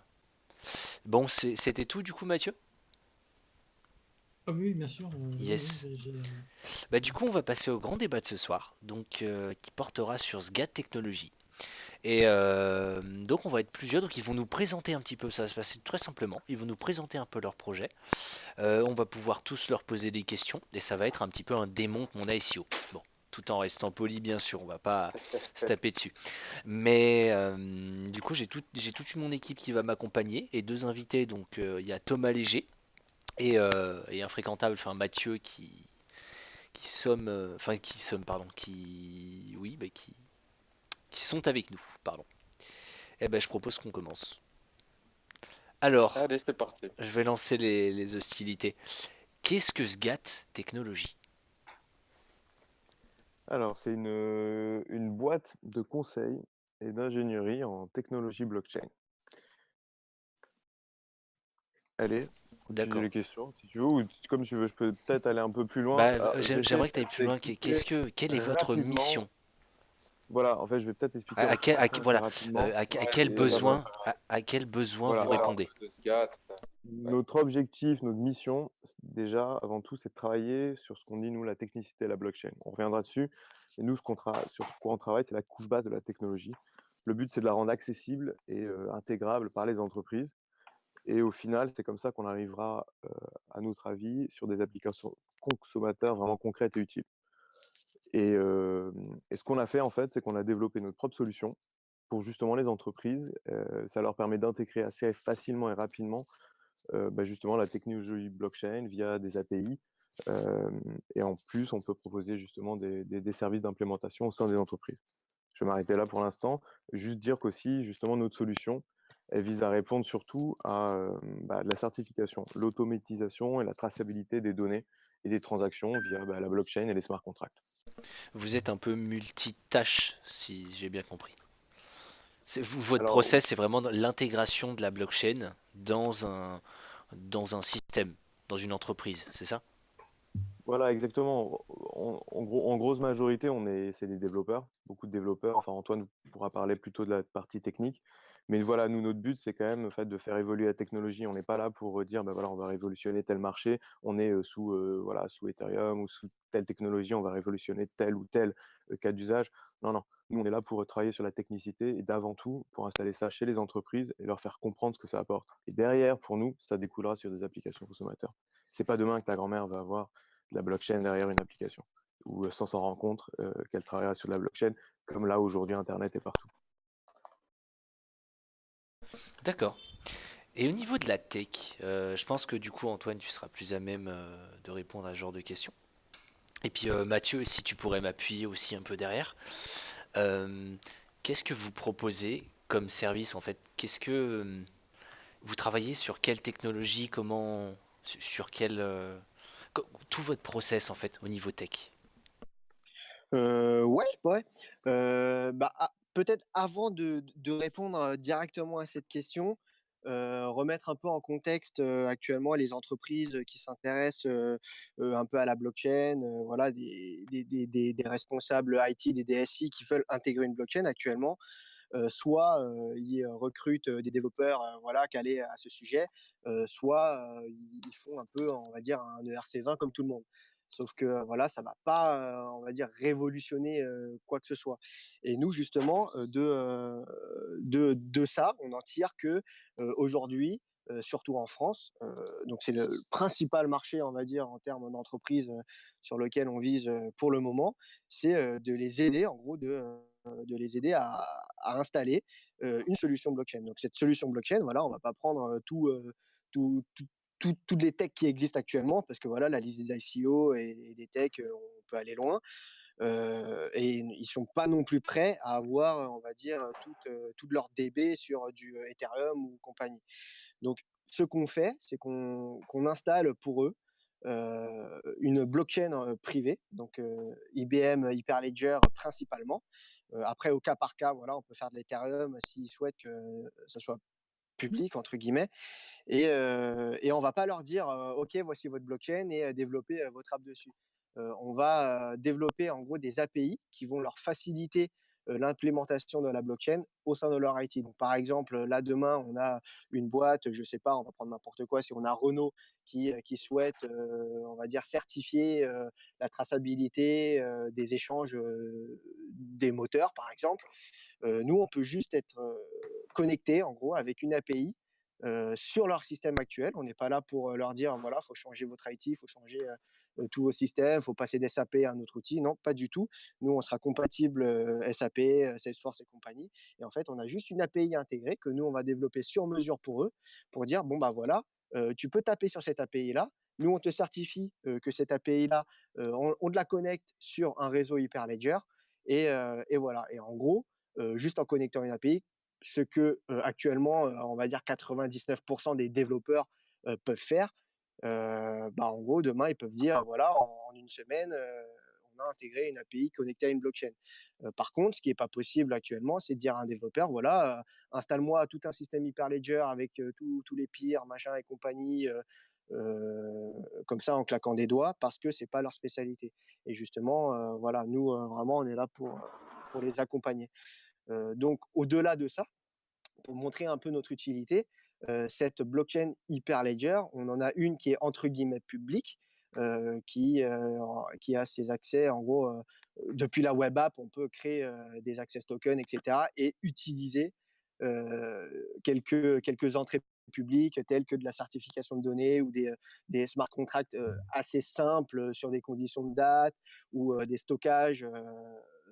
bon, c'était tout du coup, Mathieu? Ah oui, bien sûr. Yes. J'ai- Bah, du coup, on va passer au grand débat de ce soir, donc qui portera sur SGAT Technologies. Et donc, on va être plusieurs, donc ils vont nous présenter un petit peu, ça va se passer très simplement, ils vont nous présenter un peu leur projet. On va pouvoir tous leur poser des questions, et ça va être un petit peu un démonte mon ICO. Bon, tout en restant poli, bien sûr, on va pas se taper dessus. Mais du coup, j'ai toute mon équipe qui va m'accompagner, et deux invités, donc il y a Thomas Léger, et infréquentable, enfin Mathieu pardon, oui, bah, qui sont avec nous, pardon. Eh ben, je propose qu'on commence. Alors, Allez, c'est parti. je vais lancer les hostilités. Qu'est-ce que SGAT Technologies? Alors, c'est une boîte de conseil et d'ingénierie en technologie blockchain. Allez, j'ai D'accord. les questions, si tu veux, ou comme tu veux, je peux peut-être aller un peu plus loin. Bah, Alors, je vais j'aimerais que peut-être tu ailles plus loin. expliquer Quelle est votre rapidement. mission? Voilà, en fait, je vais peut-être expliquer assez Voilà, rapidement. à quel Et besoin, à quel besoin voilà. vous répondez? De SGAT. Notre objectif, notre mission, déjà, avant tout, c'est de travailler sur ce qu'on dit, nous, la technicité et la blockchain. On reviendra dessus. Et nous, sur quoi on travaille, c'est la couche basse de la technologie. Le but, c'est de la rendre accessible et intégrable par les entreprises. Et au final, c'est comme ça qu'on arrivera, à notre avis, sur des applications consommateurs vraiment concrètes et utiles. Et ce qu'on a fait, en fait, c'est qu'on a développé notre propre solution pour justement les entreprises. Ça leur permet d'intégrer assez facilement et rapidement justement la technologie blockchain via des API. Et en plus, on peut proposer justement des services d'implémentation au sein des entreprises. Je vais m'arrêter là pour l'instant. Juste dire qu'aussi, justement, notre solution, elle vise à répondre surtout à la certification, l'automatisation et la traçabilité des données et des transactions via la blockchain et les smart contracts. Vous êtes un peu multitâche, si j'ai bien compris. Votre Alors, process, c'est vraiment l'intégration de la blockchain dans un système, dans une entreprise, c'est ça? voilà, exactement. En grosse majorité, c'est des développeurs, beaucoup de développeurs. Enfin, Antoine pourra parler plutôt de la partie technique. Mais voilà, nous, notre but, c'est quand même en fait, de faire évoluer la technologie. On n'est pas là pour dire, voilà, on va révolutionner tel marché. On est sous Ethereum ou sous telle technologie, on va révolutionner tel ou tel cas d'usage. Non, non. Nous, on est là pour travailler sur la technicité et d'avant tout pour installer ça chez les entreprises et leur faire comprendre ce que ça apporte. Et derrière, pour nous, ça découlera sur des applications consommateurs. C'est pas demain que ta grand-mère va avoir de la blockchain derrière une application, ou sans s'en rendre compte qu'elle travaillera sur de la blockchain, comme là aujourd'hui Internet est partout. D'accord. Et au niveau de la tech, je pense que du coup, Antoine, tu seras plus à même de répondre à ce genre de questions. Et puis Mathieu, si tu pourrais m'appuyer aussi un peu derrière. Euh, Qu'est-ce que vous proposez comme service en fait? Qu'est-ce que vous travaillez sur quelle technologie? Comment sur quel tout votre process en fait au niveau tech? Ouais, ouais. Peut-être avant de répondre directement à cette question, remettre un peu en contexte actuellement les entreprises qui s'intéressent un peu à la blockchain, voilà, des responsables IT, des DSI qui veulent intégrer une blockchain actuellement. Soit ils recrutent des développeurs voilà, calés à ce sujet, soit ils font un peu, on va dire, un ERC20 comme tout le monde. Sauf que voilà, ça va pas, on va dire, révolutionner quoi que ce soit. Et nous, justement, de ça, on en tire que aujourd'hui, surtout en France, donc c'est le principal marché, on va dire, en termes d'entreprise sur lequel on vise pour le moment, c'est de les aider, en gros, de les aider à installer une solution blockchain. Donc cette solution blockchain, voilà, on va pas prendre tout, tout- toutes les techs qui existent actuellement, parce que voilà, la liste des ICO et des techs, on peut aller loin. Et ils sont pas non plus prêts à avoir, on va dire, toute leur DB sur du Ethereum ou compagnie. Donc, ce qu'on fait, c'est qu'on installe pour eux une blockchain privée, donc IBM Hyperledger principalement. Après, au cas par cas, voilà, on peut faire de l'Ethereum s'ils souhaitent que ça soit public, entre guillemets. Et on va pas leur dire, OK, voici votre blockchain et développez votre app dessus. On va développer en gros des API qui vont leur faciliter l'implémentation de la blockchain au sein de leur IT. Donc, par exemple, là demain, on a une boîte, je sais pas, on va prendre n'importe quoi. Si on a Renault qui souhaite, on va dire, certifier la traçabilité des échanges des moteurs, par exemple, nous, on peut juste être connecté, en gros, avec une API sur leur système actuel. On n'est pas là pour leur dire, voilà, il faut changer votre IT, il faut changer tous vos systèmes, il faut passer d'SAP à un autre outil. Non, pas du tout. Nous, on sera compatible SAP, Salesforce et compagnie. Et en fait, on a juste une API intégrée que nous, on va développer sur mesure pour eux, pour dire, bon, bah voilà, tu peux taper sur cette API-là. Nous, on te certifie que cette API-là, on te la connecte sur un réseau Hyperledger. Et voilà. Et en gros, juste en connectant une API, ce que actuellement, on va dire 99% des développeurs peuvent faire. En gros, demain, ils peuvent dire, voilà, en une semaine, on a intégré une API connectée à une blockchain. Par contre, ce qui n'est pas possible actuellement, c'est de dire à un développeur, voilà, installe-moi tout un système Hyperledger avec tous les pires, machin et compagnie, comme ça en claquant des doigts, parce que c'est pas leur spécialité. Et justement, voilà, nous, vraiment, on est là pour les accompagner. Donc, au-delà de ça, pour montrer un peu notre utilité, cette blockchain Hyperledger, on en a une qui est entre guillemets publique, qui a ses accès, en gros, depuis la web app, on peut créer des access tokens, etc., et utiliser quelques entrées publiques telles que de la certification de données ou des smart contracts assez simples sur des conditions de date ou des stockages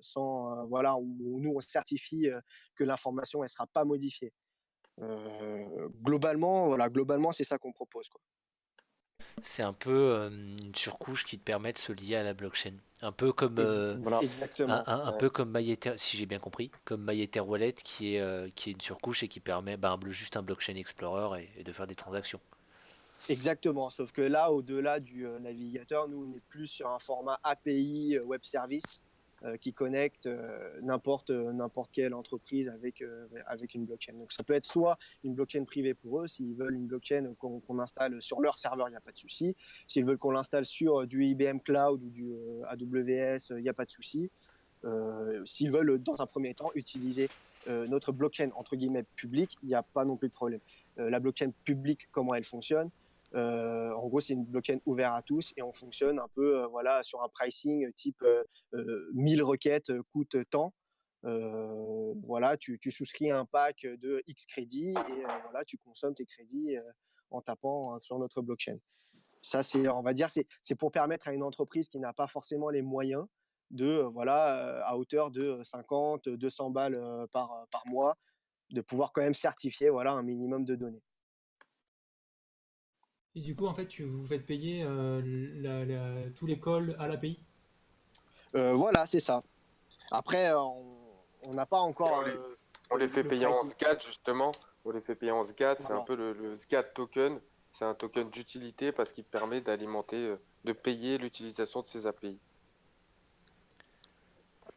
sans, voilà, où nous on certifie que l'information elle sera pas modifiée. Globalement, voilà, globalement c'est ça qu'on propose, quoi. C'est un peu une surcouche qui te permet de se lier à la blockchain. Un peu comme, Voilà. Exactement. un peu comme MyEther, si j'ai bien compris, comme MyEtherWallet qui est une surcouche et qui permet juste un blockchain explorer et de faire des transactions. Exactement, sauf que là, au-delà du navigateur, nous, on est plus sur un format API web service qui connecte n'importe quelle entreprise avec une blockchain. Donc ça peut être soit une blockchain privée pour eux, s'ils veulent une blockchain qu'on installe sur leur serveur, il n'y a pas de souci. S'ils veulent qu'on l'installe sur du IBM Cloud ou du AWS, il n'y a pas de souci. S'ils veulent, dans un premier temps, utiliser notre blockchain, entre guillemets, publique, il n'y a pas non plus de problème. La blockchain publique, comment elle fonctionne? En gros, c'est une blockchain ouverte à tous et on fonctionne un peu voilà, sur un pricing type 1000 requêtes coûte tant. Voilà, tu souscris un pack de X crédits et voilà, tu consommes tes crédits en tapant sur notre blockchain. Ça, on va dire, c'est pour permettre à une entreprise qui n'a pas forcément les moyens de, voilà, à hauteur de 50, 200 balles par mois, de pouvoir quand même certifier voilà, un minimum de données. Et du coup, en fait, vous faites payer tous les calls à l'API. Voilà, c'est ça. Après, on n'a pas encore On les fait le payer en pricing. SGAT justement. On les fait payer en SGAT. C'est un Voilà. peu le SGAT token. C'est un token d'utilité parce qu'il permet d'alimenter, de payer l'utilisation de ces API.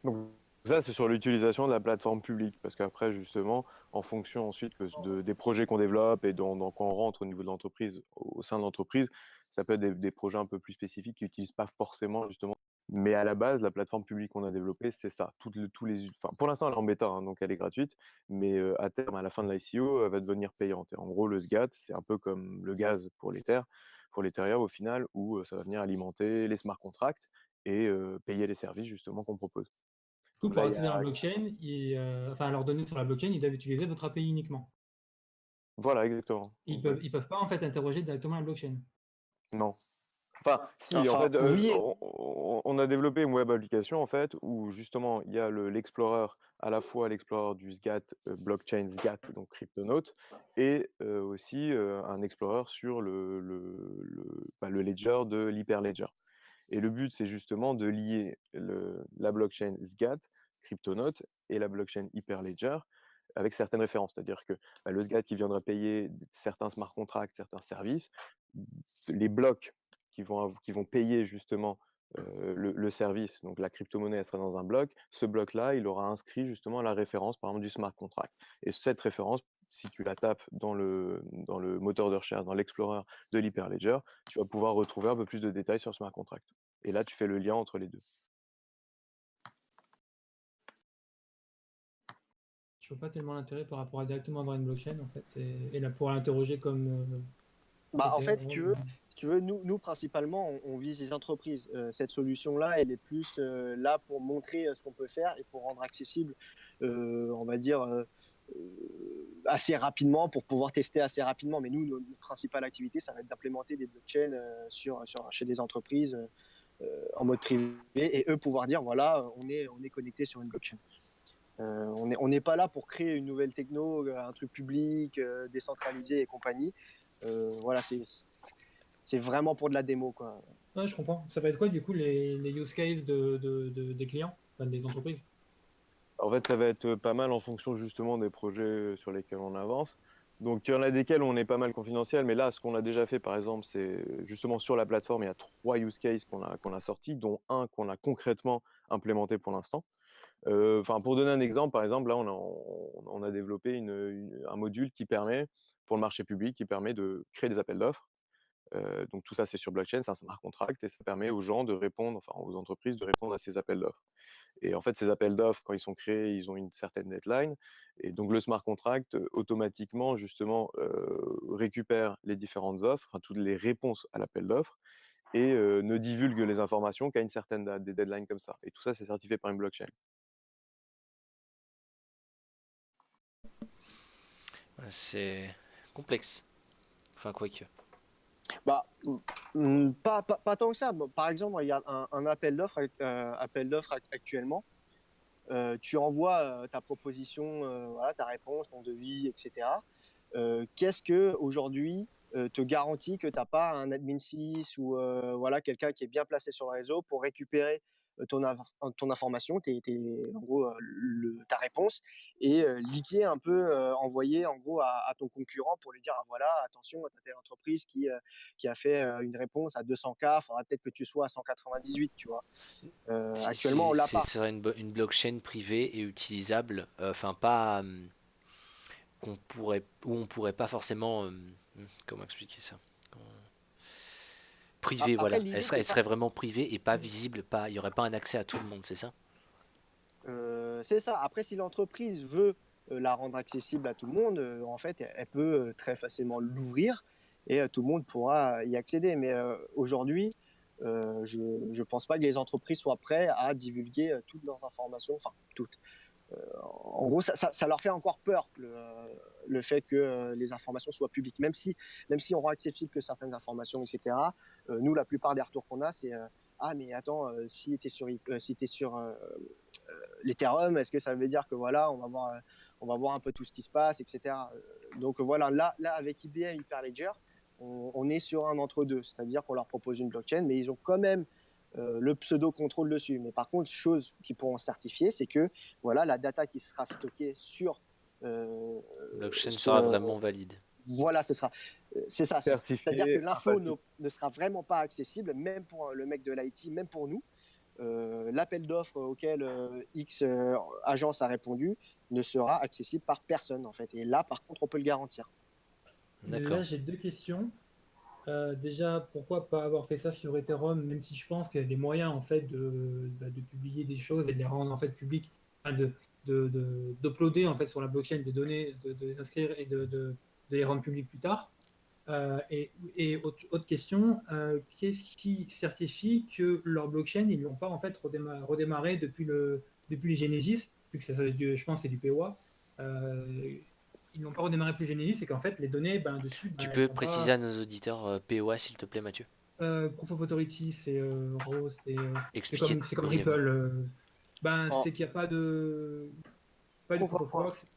Donc ça, c'est sur l'utilisation de la plateforme publique, parce qu'après, justement, en fonction ensuite des projets qu'on développe et dans quoi on rentre au niveau de l'entreprise, au sein de l'entreprise, ça peut être des projets un peu plus spécifiques qui n'utilisent pas forcément, justement. Mais à la base, la plateforme publique qu'on a développée, c'est ça. Enfin, pour l'instant, elle est en bêta, hein, donc elle est gratuite, mais à terme, à la fin de l'ICO, elle va devenir payante. Et en gros, le SGAT, c'est un peu comme le gaz pour l'Ethereum au final, où ça va venir alimenter les smart contracts et payer les services justement qu'on propose. Du coup, Donc pour là, accéder à la blockchain, enfin à leurs données sur la blockchain, ils doivent utiliser votre API uniquement. Voilà, exactement. Ils Donc, peuvent, ils peuvent pas en fait interroger directement la blockchain. non. Enfin, si, en Enfin, fait, oui. on a développé une web application, en fait, où justement, il y a l'Explorer, à la fois l'Explorer du SGAT, blockchain SGAT, donc Cryptonaut, et aussi un Explorer sur le ledger de l'Hyperledger. Et le but, c'est justement de lier la blockchain SGAT, Cryptonaut, et la blockchain Hyperledger avec certaines références. C'est-à-dire que le SGAT qui viendra payer certains smart contracts, certains services, les blocs qui vont payer justement le service, donc la crypto-monnaie elle sera dans un bloc, ce bloc-là, il aura inscrit justement la référence, par exemple, du smart contract. Et cette référence, si tu la tapes dans le moteur de recherche, dans l'Explorer de l'Hyperledger, tu vas pouvoir retrouver un peu plus de détails sur le smart contract. Et là, tu fais le lien entre les deux. Je vois pas tellement l'intérêt par rapport à directement avoir une blockchain en fait et là pouvoir l'interroger comme. Bah, en fait, si Ethereum. tu veux nous principalement, on vise les entreprises. Cette solution-là, elle est plus là pour montrer ce qu'on peut faire et pour rendre accessible, on va dire, assez rapidement, pour pouvoir tester assez rapidement. Mais nous, notre principale activité, ça va être d'implémenter des blockchains chez des entreprises en mode privé et eux pouvoir dire, voilà, on est connecté sur une blockchain. On n'est pas là pour créer une nouvelle techno, un truc public, décentralisé et compagnie. Voilà, c'est vraiment pour de la démo, quoi. Ouais, je comprends. Ça va être quoi du coup les use cases des clients, enfin, des entreprises? En fait, ça va être pas mal en fonction justement des projets sur lesquels on avance. Donc, il y en a desquels on est pas mal confidentiel, mais là, ce qu'on a déjà fait, par exemple, c'est justement sur la plateforme, il y a 3 use cases qu'on a sortis, dont un qu'on a concrètement implémenté pour l'instant. Enfin, pour donner un exemple, par exemple, là, on a développé un module qui permet, pour le marché public, qui permet de créer des appels d'offres. Donc tout ça, c'est sur blockchain, c'est un smart contract et ça permet aux gens de répondre, enfin aux entreprises de répondre à ces appels d'offres. Et en fait, ces appels d'offres, quand ils sont créés, ils ont une certaine deadline. Et donc le smart contract, automatiquement, justement, récupère les différentes offres, enfin, toutes les réponses à l'appel d'offres et ne divulgue les informations qu'à une certaine date, des deadlines comme ça. Et tout ça, c'est certifié par une blockchain. C'est complexe. Enfin, quoique. Bah, pas tant que ça. Bon, par exemple, il y a un appel d'offres actuellement. Tu envoies ta proposition, voilà, ta réponse, ton devis, etc. Qu'est-ce que aujourd'hui te garantit que tu n'as pas un admin 6 ou voilà, quelqu'un qui est bien placé sur le réseau pour récupérer ton information, en gros, ta réponse, et liquer un peu, envoyer en gros à ton concurrent pour lui dire ah, voilà, attention, tu as telle entreprise qui a fait une réponse à 200K, il faudra peut-être que tu sois à 198, tu vois. Actuellement, on l'a pas. Ce serait une blockchain privée et utilisable, enfin pas où on pourrait pas forcément, comment expliquer ça? Privée, Après, voilà. l'idée, Elle c'est pas. serait vraiment privée et pas visible, il y aurait pas un accès à tout le monde, c'est ça? C'est ça. Après, si l'entreprise veut la rendre accessible à tout le monde, en fait, elle peut très facilement l'ouvrir et tout le monde pourra y accéder. Mais aujourd'hui, je ne pense pas que les entreprises soient prêtes à divulguer toutes leurs informations, enfin toutes. En gros, ça leur fait encore peur le fait que les informations soient publiques, même si on rend accessible que certaines informations, etc. Nous, la plupart des retours qu'on a, c'est ah mais attends, si tu es sur l'Ethereum, est-ce que ça veut dire que voilà, on va voir un peu tout ce qui se passe, etc. Donc voilà, là avec IBM Hyperledger, on est sur un entre-deux, c'est-à-dire qu'on leur propose une blockchain, mais ils ont quand même le pseudo-contrôle dessus. Mais par contre, chose qu'ils pourront certifier, c'est que voilà, la data qui sera stockée sur, Blockchain sur sera vraiment valide. voilà, c'est ça. C'est-à-dire que Certifié, l'info apathique. ne sera vraiment pas accessible, même pour le mec de l'IT, même pour nous. L'appel d'offres auquel X agence a répondu ne sera accessible par personne en fait. Et là, par contre, on peut le garantir. Là, D'accord. j'ai deux questions. Déjà, pourquoi pas avoir fait ça sur Ethereum, même si je pense qu'il y a des moyens en fait de publier des choses et de les rendre en fait publiques, enfin, d'uploader en fait sur la blockchain des données, de les inscrire et de les rendre publiques plus tard. Et autre question, qu'est-ce qui certifie que leur blockchain, ils l'ont pas en fait redémarré depuis le Genesis, vu que je pense que c'est du POA. Ils n'ont pas redémarré depuis Genesis, c'est qu'en fait les données dessus, Tu elles peux sont préciser pas. à nos auditeurs POA, s'il te plaît, Mathieu? Proof of Authority, c'est Rose, Expliquez c'est comme brièvement. Ripple. En C'est qu'il n'y a pas du proof proof of of work, work,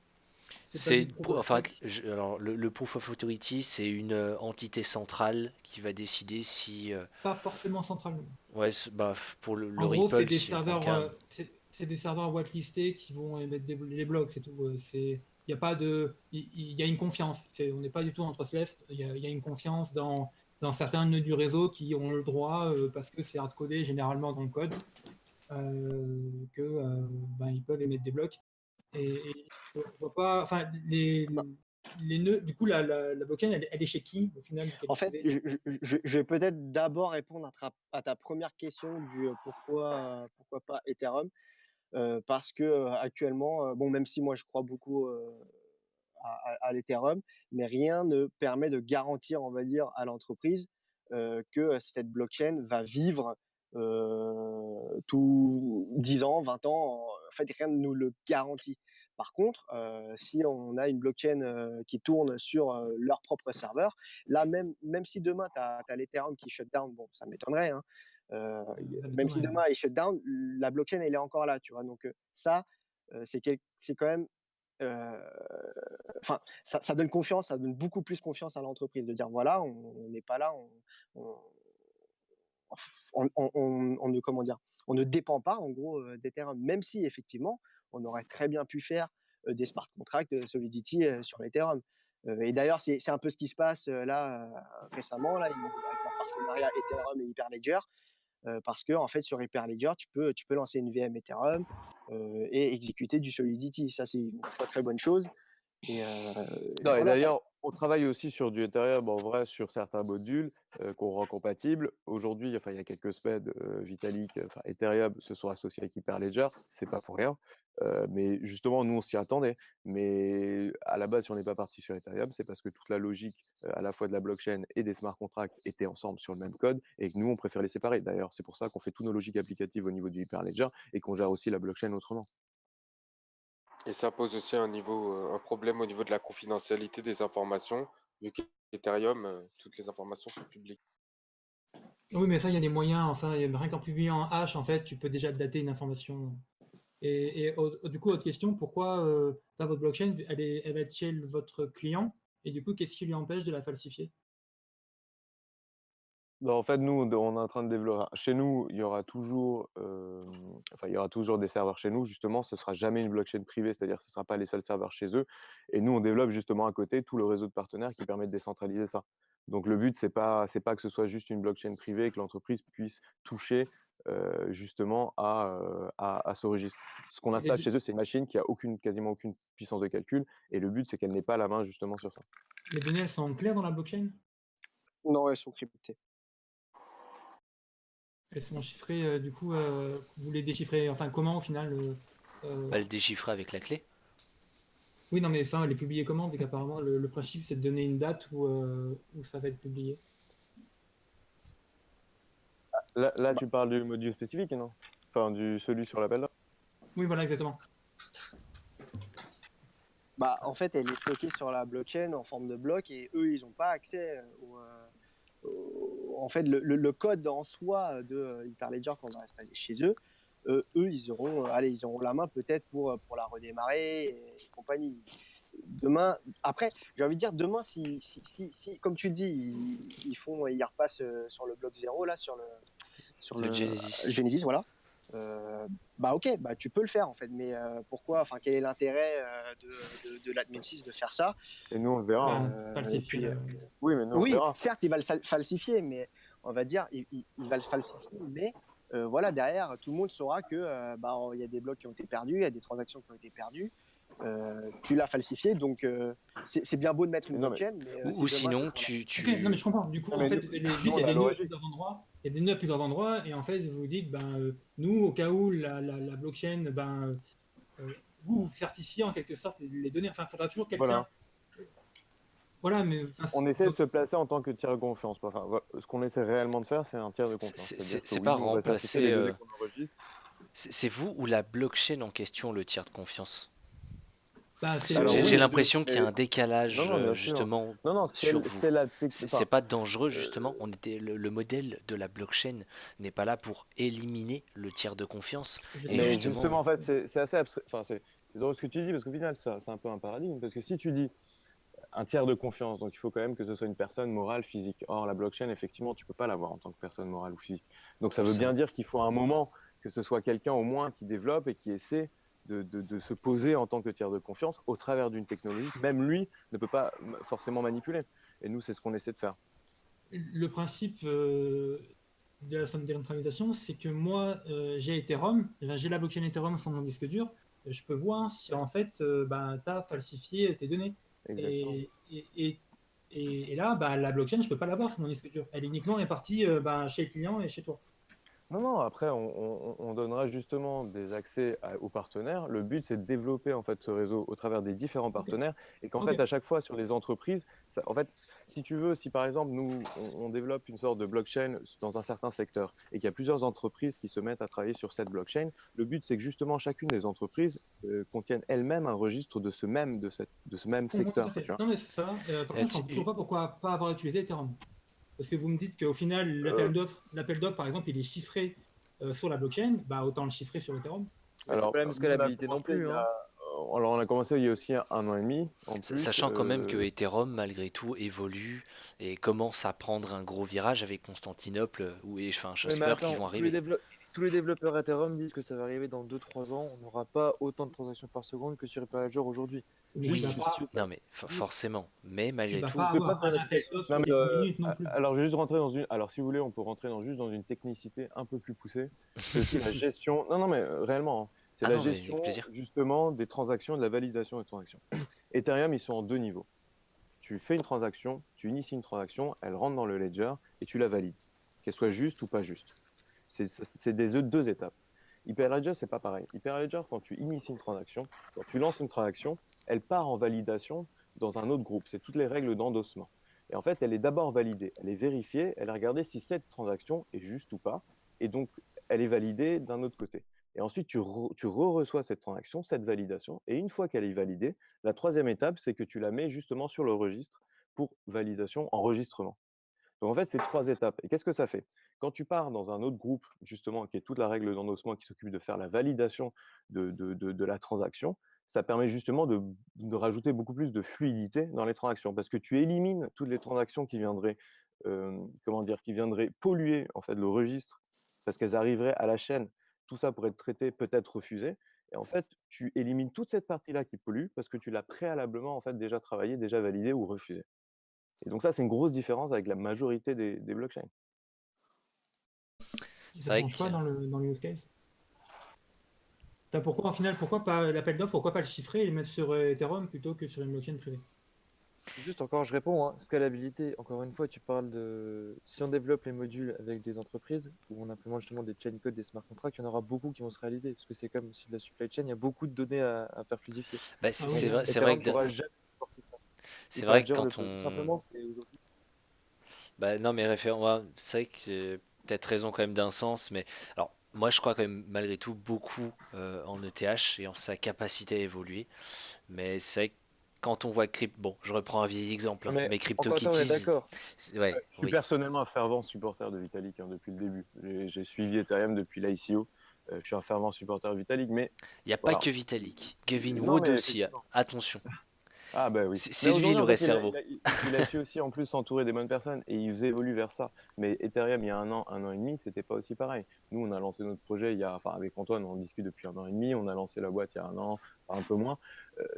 c'est pas du proof of Enfin, stake. alors, le Proof of Authority, c'est une entité centrale qui va décider si, Pas forcément centralement. ouais, pour le En gros, c'est Ripple, des si on prend le serveurs, cas. c'est des serveurs whitelistés qui vont émettre les blocs, c'est tout. Il y a pas de, il y a une confiance. On n'est pas du tout en trustless. Il y a une confiance dans certains nœuds du réseau qui ont le droit, parce que c'est hardcodé généralement dans le code, que ils peuvent émettre des blocs. Et je vois pas, enfin bah, les nœuds. Du coup, la blockchain, elle est chez qui au final qu'elle en est fait, codée. je vais peut-être d'abord répondre à ta première question du pourquoi pas Ethereum. Parce que actuellement, bon, même si moi je crois beaucoup à l'Ethereum, mais rien ne permet de garantir, on va dire, à l'entreprise que cette blockchain va vivre tout 10 ans, 20 ans. En fait, rien ne nous le garantit. Par contre, si on a une blockchain qui tourne sur leur propre serveur, là, même si demain, tu as l'Ethereum qui shut down, bon, ça m'étonnerait, hein, Ça même si m'étonnerait. demain il shut down, la blockchain, elle est encore là, tu vois. Donc, ça, c'est quand même enfin, ça donne confiance, ça donne beaucoup plus confiance à l'entreprise de dire voilà, on n'est pas là, on, on ne comment dire, on ne dépend pas en gros d'Ethereum, même si effectivement on aurait très bien pu faire des smart contracts de Solidity sur l'Ethereum. Et d'ailleurs, c'est un peu ce qui se passe là récemment là, avec leur partenariat Ethereum et Hyperledger, parce que en fait sur Hyperledger, tu peux lancer une VM Ethereum et exécuter du Solidity. Ça, c'est une très très bonne chose. Et Non, et voilà, ça. d'ailleurs, on travaille aussi sur du Ethereum en vrai, sur certains modules qu'on rend compatibles. Aujourd'hui, enfin, il y a quelques semaines, Vitalik, enfin Ethereum se sont associés avec Hyperledger, c'est pas pour rien. Mais justement, nous, on s'y attendait. Mais à la base, si on n'est pas parti sur Ethereum, c'est parce que toute la logique, à la fois de la blockchain et des smart contracts, était ensemble sur le même code et que nous, on préfère les séparer. D'ailleurs, c'est pour ça qu'on fait toutes nos logiques applicatives au niveau du Hyperledger et qu'on gère aussi la blockchain autrement. Et ça pose aussi un problème au niveau de la confidentialité des informations, vu qu'Ethereum, toutes les informations sont publiques. Oui, mais ça, il y a des moyens. Enfin, rien qu'en publiant un hash, en fait, tu peux déjà dater une information. Et du coup, autre question, pourquoi votre blockchain, elle va être chez votre client, et du coup, qu'est-ce qui lui empêche de la falsifier? Bah, en fait, nous, on est en train de développer. Chez nous, il y aura toujours, il y aura toujours des serveurs chez nous. Justement, ce sera jamais une blockchain privée, c'est-à-dire que ce ne sera pas les seuls serveurs chez eux. Et nous, on développe justement à côté tout le réseau de partenaires qui permet de décentraliser ça. Donc, le but, c'est pas que ce soit juste une blockchain privée et que l'entreprise puisse toucher justement à ce registre. Ce qu'on Les, installe chez eux, c'est une machine qui a quasiment aucune puissance de calcul. Et le but, c'est qu'elle n'ait pas la main justement sur ça. les données, elles sont claires dans la blockchain? Non, elles sont cryptées. Elles sont chiffrées, du coup, vous les déchiffrez, enfin, comment au final Bah, le déchiffrer avec la clé. Oui, non, mais enfin, les publier comment? Vu qu'apparemment, le principe, c'est de donner une date où ça va être publié. Là, tu parles du module spécifique, non? Enfin, celui sur l'appel d'offres. Oui, voilà, exactement. Bah, en fait, elle est stockée sur la blockchain en forme de bloc et eux, ils n'ont pas accès en fait, le code en soi de Hyperledger qu'on va installer chez eux. Eux, ils auront la main peut-être pour la redémarrer et compagnie. Demain, après, j'ai envie de dire, demain, si comme tu dis, ils repassent sur le bloc 0, là, sur Le le Genesis. Genesis, voilà. Bah ok, bah tu peux le faire en fait, mais pourquoi, enfin quel est l'intérêt de l'admin 6 de faire ça? Et nous, on le verra. Falsifier. Oui, mais nous, on Oui, verra. certes, il va le falsifier, mais on va dire, il va le falsifier, mais voilà, derrière, tout le monde saura que bah, il y a des blocs qui ont été perdus, il y a des transactions qui ont été perdues. Tu l'as falsifié, donc c'est bien beau de mettre une Non, mais- blockchain, mais Ou si demain, sinon, c'est pour la- Ok, non, mais je comprends. Du coup, Non, en mais fait, nous, il nous, on y a a des nœuds à l'origine. plusieurs endroits. Il y a des nœuds à plusieurs endroits, et en fait, vous dites, ben, nous, au cas où la blockchain, ben, vous certifiez en quelque sorte les données. Enfin, il faudra toujours quelqu'un. Voilà. Voilà, mais. Enfin, On essaie de donc, se placer en tant que tiers de confiance. Enfin, voilà, ce qu'on essaie réellement de faire, c'est un tiers de confiance. C'est-à-dire que C'est oui, pas nous, on va certifier les remplacer. données qu'on enregistre. C'est vous ou la blockchain en question le tiers de confiance? bah, Parce que Alors j'ai oui, j'ai les deux. l'impression qu'il y a un décalage Non, non, bien sûr. justement Non, sur vous. c'est la C'est pas dangereux justement. Le modèle de la blockchain n'est pas là pour éliminer le tiers de confiance. Et Mais justement, justement, en fait, c'est assez abstrait. Enfin, c'est drôle ce que tu dis, parce qu'au final, c'est un peu un paradigme. Parce que si tu dis un tiers de confiance, donc il faut quand même que ce soit une personne morale, physique. Or, la blockchain, effectivement, tu peux pas l'avoir en tant que personne morale ou physique. Donc ça veut bien dire qu'il faut un moment que ce soit quelqu'un au moins qui développe et qui essaie de se poser en tant que tiers de confiance au travers d'une technologie que même lui ne peut pas forcément manipuler. Et nous, c'est ce qu'on essaie de faire. le principe de la décentralisation, c'est que moi, j'ai Ethereum, j'ai la blockchain Ethereum sur mon disque dur, je peux voir si en fait, ben, tu as falsifié tes données. Exactement. Et là, bah, la blockchain, je peux pas l'avoir sur mon disque dur. Elle est uniquement répartie ben, chez le client et chez toi. Non, après, on donnera justement des accès aux partenaires. Le but, c'est de développer en fait ce réseau au travers des différents partenaires et qu'en Ok. fait, à chaque fois sur les entreprises, en fait, si tu veux, si par exemple, nous, on développe une sorte de blockchain dans un certain secteur et qu'il y a plusieurs entreprises qui se mettent à travailler sur cette blockchain, le but, c'est que justement chacune des entreprises contienne elle-même un registre de ce même secteur. Tout à fait. Tu vois. Non, mais c'est ça. Par contre, je comprends toujours pas pourquoi pas avoir utilisé Ethereum. Parce que vous me dites qu'au final, l'appel d'offre, par exemple, il est chiffré sur la blockchain, bah, autant le chiffrer sur Ethereum. Mais c'est Alors, pas la même nous, on a scalabilité non commencé plus. il y Hein. a- alors, on a commencé il y a aussi un an et demi en plus. sachant quand même que Ethereum, malgré tout, évolue et commence à prendre un gros virage avec Constantinople, enfin, Oui, mais j'espère qu'ils attends, vont arriver. tous les développeurs Ethereum disent que ça va arriver dans 2-3 ans. On n'aura pas autant de transactions par seconde que sur Hyperledger aujourd'hui. Mais Oui, il va pas, non mais forcément. Mais tu malgré vas tout, pas peux pas avoir faire un des appel d'offres Non, sur mais, les minutes non plus. alors, je vais juste rentrer dans une. Alors, si vous voulez, on peut rentrer juste dans une technicité un peu plus poussée. C'est aussi la gestion. Non, mais réellement, hein. C'est Ah la non, mais avec gestion plaisir. justement des transactions, de la validation des transactions. Ethereum, ils sont en 2 niveaux. Tu fais une transaction, tu inities une transaction, elle rentre dans le ledger et tu la valides, qu'elle soit juste ou pas juste. C'est des 2 étapes. Hyperledger, c'est pas pareil. Hyperledger, quand tu inities une transaction, quand tu lances une transaction, elle part en validation dans un autre groupe. C'est toutes les règles d'endossement. Et en fait, elle est d'abord validée, elle est vérifiée, elle est regardée si cette transaction est juste ou pas. Et donc, elle est validée d'un autre côté. Et ensuite, tu reçois cette transaction, cette validation. Et une fois qu'elle est validée, la troisième étape, c'est que tu la mets justement sur le registre pour validation, enregistrement. Donc en fait, c'est 3 étapes. Et qu'est-ce que ça fait? Quand tu pars dans un autre groupe, justement, qui est toute la règle d'endossement, qui s'occupe de faire la validation de la transaction, ça permet justement de rajouter beaucoup plus de fluidité dans les transactions. Parce que tu élimines toutes les transactions qui viendraient, comment dire? Qui viendraient polluer, en fait, le registre, parce qu'elles arriveraient à la chaîne. Tout ça pourrait être traité, peut-être refusé. Et en fait, tu élimines toute cette partie-là qui pollue parce que tu l'as préalablement, en fait, déjà travaillé, déjà validé ou refusé. Et donc ça, c'est une grosse différence avec la majorité des blockchains. Et C'est ça vrai change que quoi dans le use case? Enfin, pourquoi, en final, pourquoi pas l'appel d'offres, pourquoi pas le chiffrer et le mettre sur Ethereum plutôt que sur une blockchain privée? Juste encore, je réponds, hein, scalabilité. Encore une fois, tu parles de si on développe les modules avec des entreprises où on implémente justement des chain codes, des smart contracts, il y en aura beaucoup qui vont se réaliser parce que c'est comme si de la supply chain, il y a beaucoup de données à faire fluidifier. bah, Ah c'est oui, vrai, c'est vrai Ethereum que pourra jamais supporter ça. c'est If vrai que Ledger le quand peut. Tout on simplement, c'est aujourd'hui. bah, non, mais ouais, c'est vrai que peut-être raison quand même d'un sens, mais alors moi je crois quand même malgré tout beaucoup en ETH et en sa capacité à évoluer. Mais c'est vrai que quand on voit bon, je reprends un vieil exemple, hein, Mais mais encore une fois, on est CryptoKitties, d'accord. ouais, Je suis oui, personnellement un fervent supporter de Vitalik, hein, depuis le début. J'ai suivi Ethereum depuis l'ICO. Je suis un fervent supporter de Vitalik, mais il n'y a pas voilà. que Vitalik, Gavin Non, Wood mais aussi, effectivement. attention, Ah bah oui. Mais c'est lui aujourd'hui, le en vrai fait, cerveau. il a su aussi en plus s'entourer des bonnes personnes et il évolue vers ça. Mais Ethereum, il y a un an et demi, c'était pas aussi pareil. Nous, on a lancé notre projet enfin avec Antoine, on en discute depuis un an et demi. On a lancé la boîte il y a un an, enfin un peu moins.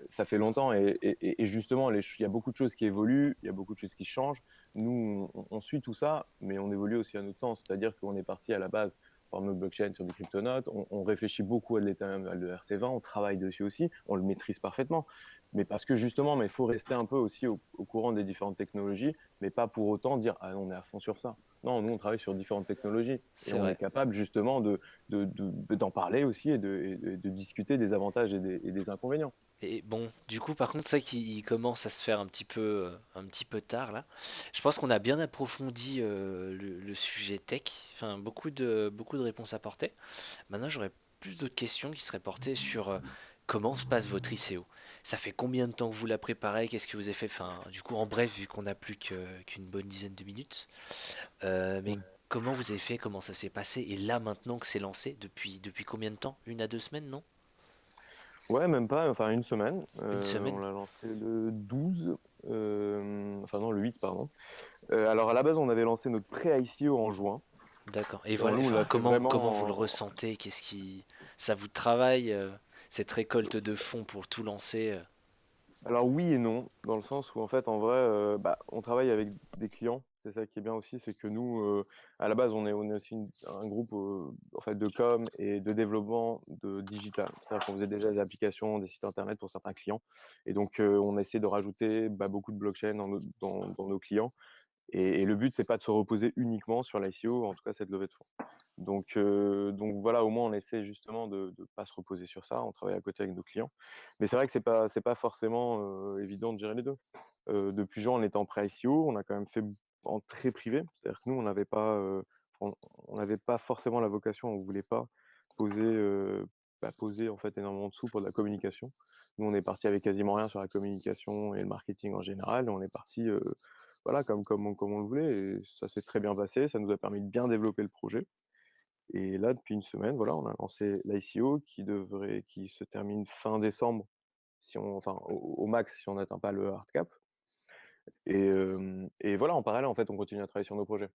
Ça fait longtemps et justement, il y a beaucoup de choses qui évoluent, il y a beaucoup de choses qui changent. Nous, on suit tout ça, mais on évolue aussi à notre sens. C'est-à-dire qu'on est parti à la base par notre blockchain sur des cryptonotes. On réfléchit beaucoup à de l'Ethereum, à de RC20. On travaille dessus aussi. On le maîtrise parfaitement. Mais parce que justement, mais il faut rester un peu aussi au courant des différentes technologies, mais pas pour autant dire ah non, on est à fond sur ça. Non, nous on travaille sur différentes technologies et C'est on est vrai. capable justement d'en parler aussi et de discuter des avantages et des inconvénients. Et bon, du coup, par contre, ça qui commence à se faire un petit peu tard là. Je pense qu'on a bien approfondi le sujet tech. Enfin, beaucoup de réponses apportées. Maintenant, j'aurais plus d'autres questions qui seraient portées sur comment se passe votre ICO. Ça fait combien de temps que vous la préparez? Qu'est-ce que vous avez fait? Enfin, du coup, en bref, vu qu'on n'a plus qu'une bonne dizaine de minutes. Mais Ouais. comment vous avez fait? Comment ça s'est passé? Et là, maintenant que c'est lancé, depuis combien de temps? 1 à 2 semaines, non? Ouais, même pas, enfin une semaine. Une On semaine? l'a lancé le 12, enfin non, le 8, pardon. Alors à la base, on avait lancé notre pré-ICO en juin. D'accord. Et Et voilà, nous, on enfin, l'a fait comment vous le vraiment. ressentez? Qu'est-ce qui, ça vous travaille cette récolte de fonds pour tout lancer? Alors oui et non, dans le sens où en fait, en vrai, bah, on travaille avec des clients. C'est ça qui est bien aussi, c'est que nous, à la base, on est aussi un groupe en fait, de com et de développement de digital. C'est-à-dire qu'on faisait déjà des applications, des sites internet pour certains clients. Et donc, on essaie de rajouter bah, beaucoup de blockchain dans nos clients. Et le but, c'est pas de se reposer uniquement sur l'ICO, en tout cas cette levée de fonds. Donc voilà, au moins on essaie justement de ne pas se reposer sur ça, on travaille à côté avec nos clients. Mais c'est vrai que c'est pas forcément évident de gérer les deux. Depuis juin, on était en pré-ICO, on a quand même fait en très privé, c'est-à-dire que nous, on n'avait pas forcément la vocation, on ne voulait pas poser, poser en fait énormément de sous pour de la communication. Nous, on est parti avec quasiment rien sur la communication et le marketing en général, et on est parti voilà, comme on le voulait, et ça s'est très bien passé, ça nous a permis de bien développer le projet. Et là, depuis une semaine, voilà, on a lancé l'ICO qui se termine fin décembre, si on, enfin, au max si on n'atteint pas le hard cap. Et voilà, en parallèle, en fait, on continue à travailler sur nos projets.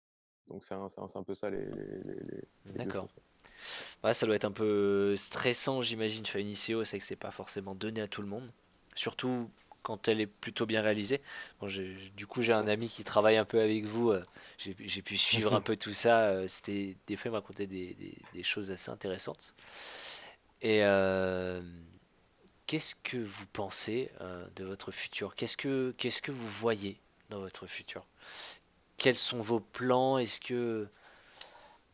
Donc c'est un peu ça les deux D'accord. choses. Ouais, ça doit être un peu stressant, j'imagine, faire une ICO, c'est que c'est pas forcément donné à tout le monde. Surtout quand elle est plutôt bien réalisée. Bon, du coup, j'ai un ami qui travaille un peu avec vous. J'ai pu suivre un peu tout ça. C'était des fois, il me racontait des choses assez intéressantes. Et qu'est-ce que vous pensez de votre futur? Qu'est-ce que vous voyez dans votre futur? Quels sont vos plans?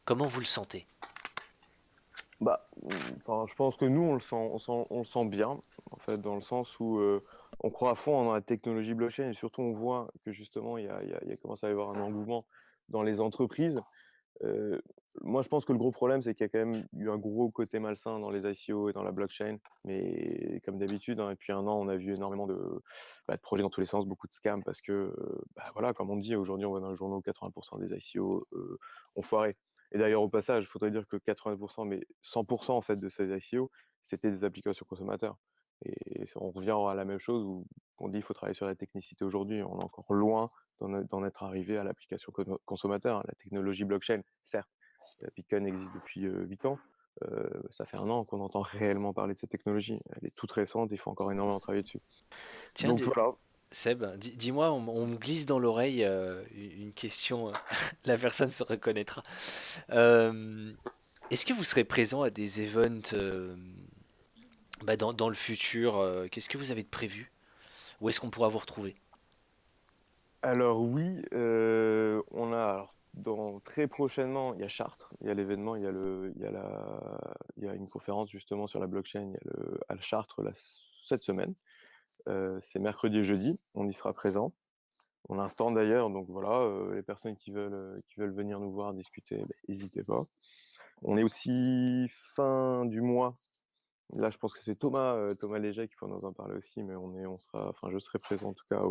Comment vous le sentez? Bah, enfin, je pense que nous, on le sent bien, en fait, dans le sens où on croit à fond dans la technologie blockchain et surtout on voit que justement, il y a commencé à y avoir un engouement dans les entreprises. Heu, Moi, je pense que le gros problème, c'est qu'il y a quand même eu un gros côté malsain dans les ICO et dans la blockchain, mais comme d'habitude, hein, depuis 1 an, on a vu énormément de projets dans tous les sens, beaucoup de scams parce que, voilà, comme on dit, aujourd'hui, on voit dans les journaux 80 des ICO, ont foiré et d'ailleurs, au passage, il faudrait dire que 80 mais 100 en fait de ces ICO, c'était des applications consommateurs et on revient à la même chose où on dit: «Il faut travailler sur la technicité» aujourd'hui. On est encore loin d'en être arrivé à l'application consommateur, hein. La technologie blockchain, certes, Bitcoin existe depuis 8 ans. Ça fait 1 an qu'on entend réellement parler de cette technologie. Elle est toute récente, il faut encore énormément travailler dessus. Tiens, Donc voilà. Seb, dis-moi, on me glisse dans l'oreille une question, la personne se reconnaîtra. Euh, Est-ce que vous serez présent à des events dans le futur? Qu'est-ce que vous avez de prévu? Où est-ce qu'on pourra vous retrouver? Alors oui, on a alors très prochainement, il y a Chartres, il y a l'événement, il y a une conférence justement sur la blockchain, il y a à Chartres cette semaine. C'est mercredi et jeudi, on y sera présent. On a un stand d'ailleurs, donc voilà, les personnes qui veulent venir nous voir discuter, n'hésitez pas. On est aussi fin du mois. Là, je pense que c'est Thomas Léger qui pourra nous en parler aussi, mais je serai présent en tout cas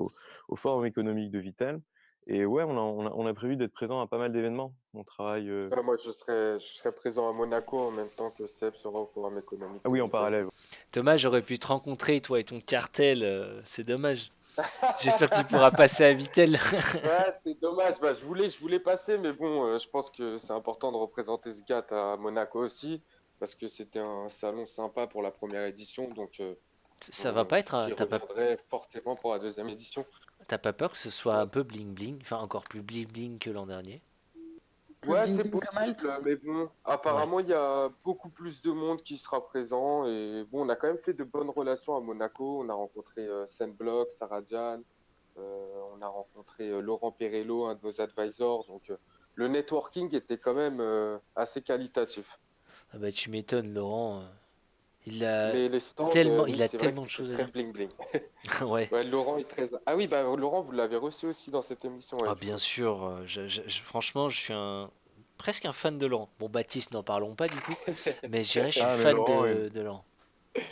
au Forum économique de Vitel. Et ouais, on a prévu d'être présent à pas mal d'événements. On travaille. Moi, je serai présent à Monaco en même temps que Seb sera au Forum économique Ah de oui, en Vitel. parallèle. Thomas, j'aurais pu te rencontrer, toi et ton cartel, c'est dommage. J'espère que tu pourras passer à Vitel. Ouais, c'est dommage. Je voulais passer, mais bon, je pense que c'est important de représenter SGAT à Monaco aussi, parce que c'était un salon sympa pour la première édition, donc Ça va pas être. j'y reviendrai forcément pour la deuxième édition. T'as pas peur que ce soit un peu bling bling, enfin encore plus bling bling que l'an dernier? Plus Ouais, bling c'est bling que Malte. possible, mais bon, Ouais. apparemment, il y a beaucoup plus de monde qui sera présent, et bon, on a quand même fait de bonnes relations à Monaco. On a rencontré Senblock, Sarah Diane, on a rencontré Laurent Perello, un de nos advisors, donc le networking était quand même assez qualitatif. Ah bah tu m'étonnes, Laurent. Il a Mais les stands, il oui, a c'est vrai que tellement de c'était choses à très dire. bling bling. Ouais. Ouais, Laurent est très. Ah oui, bah Laurent, vous l'avez reçu aussi dans cette émission, ouais, Ah du bien coup. sûr. Franchement, je suis presque un fan de Laurent. Bon, Baptiste, n'en parlons pas du coup, mais je dirais, je suis Ah, mais fan Laurent, de Laurent.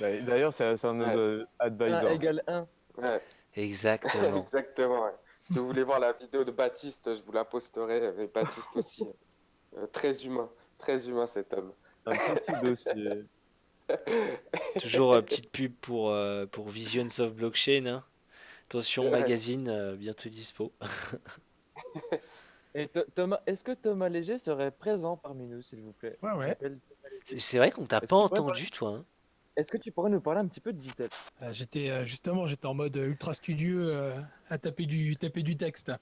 d'ailleurs, c'est un de Ouais, nos 1 advisors. égale 1. ouais. Exactement. Exactement, ouais. Si vous voulez voir la vidéo de Baptiste, je vous la posterai. Mais Baptiste aussi, très humain cet homme. Un petit dossier. Toujours petite pub pour Visions of Blockchain, hein. Attention, Ouais. magazine, bientôt dispo. Et Thomas, est-ce que Thomas Léger serait présent parmi nous, s'il vous plaît? Ouais, Je ouais. m'appelle Thomas Léger. C'est vrai qu'on t'a Est-ce pas que tu pourrais parler- entendu, toi, hein. est-ce que tu pourrais nous parler un petit peu de Vitel? J'étais en mode ultra studieux à taper du texte.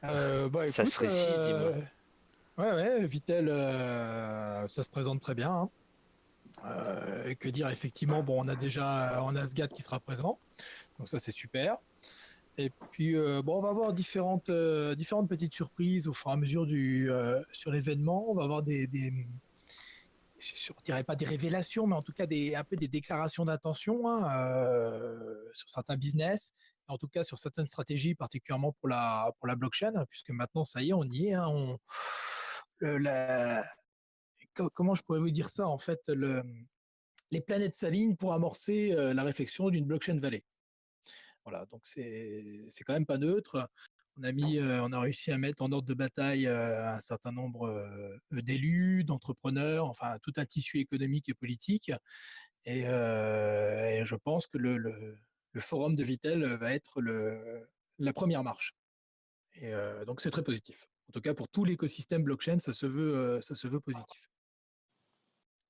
Bah Ça se écoute, précise, dis-moi. ouais, Vitel, ça se présente très bien, hein. Et que dire, effectivement, bon, on a Sgat qui sera présent, donc ça c'est super. Et puis bon, on va avoir différentes petites surprises au fur et à mesure sur l'événement. On va avoir je dirais pas des révélations, mais en tout cas un peu des déclarations d'intention, hein, sur certains business, en tout cas sur certaines stratégies, particulièrement pour la blockchain, hein, puisque maintenant ça y est, on y est, hein, le- la- comment je pourrais vous dire ça, en fait, les planètes s'alignent pour amorcer la réflexion d'une blockchain valley. Voilà, donc c'est quand même pas neutre. On a réussi à mettre en ordre de bataille un certain nombre d'élus, d'entrepreneurs, enfin tout un tissu économique et politique. Et je pense que le forum de Vitel va être la première marche. Et donc c'est très positif. En tout cas pour tout l'écosystème blockchain, ça se veut positif.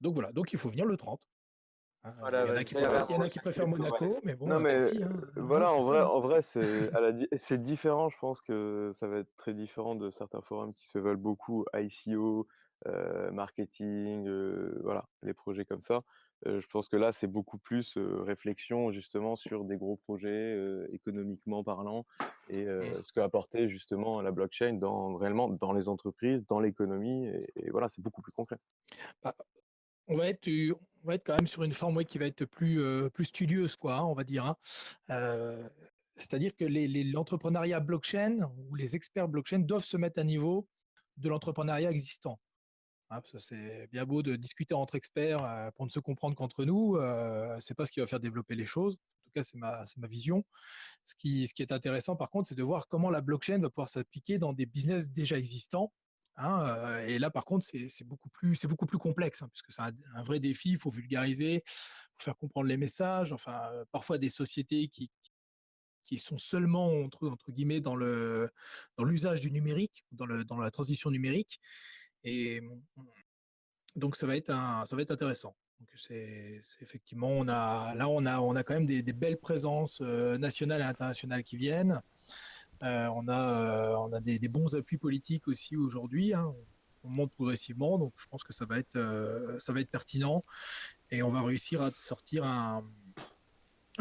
Donc voilà, donc il faut venir le 30. Hein. Voilà, Il y en bah, a je qui vais y préfèrent, aller. il y en a qui préfèrent Monaco, mais bon, Non, mais tant pis, hein. Voilà, voilà, c'est ça, hein. en vrai, c'est différent. Je pense que ça va être très différent de certains forums qui se veulent beaucoup ICO, marketing, voilà, les projets comme ça. Je pense que là, c'est beaucoup plus réflexion justement sur des gros projets économiquement parlant et ce qu'a apporté justement la blockchain réellement dans les entreprises, dans l'économie. Et voilà, c'est beaucoup plus concret. Bah, on va être, on va être quand même sur une forme, ouais, qui va être plus studieuse, quoi, hein, on va dire, hein. Euh, C'est-à-dire que l'entrepreneuriat blockchain ou les experts blockchain doivent se mettre à niveau de l'entrepreneuriat existant. Hein, parce que c'est bien beau de discuter entre experts pour ne se comprendre qu'entre nous. C'est pas ce qui va faire développer les choses. En tout cas, c'est ma vision. Ce qui est intéressant, par contre, c'est de voir comment la blockchain va pouvoir s'appliquer dans des business déjà existants. Hein, et là, par contre, c'est beaucoup plus complexe, hein, puisque c'est un vrai défi. Il faut vulgariser, il faut faire comprendre les messages. Enfin, parfois des sociétés qui sont seulement entre guillemets dans l'usage du numérique, dans la transition numérique. Et donc ça va être intéressant. Donc c'est effectivement on a quand même des belles présences nationales et internationales qui viennent. On a des bons appuis politiques aussi aujourd'hui. Hein. On monte progressivement, donc je pense que ça va être pertinent et on va réussir à sortir un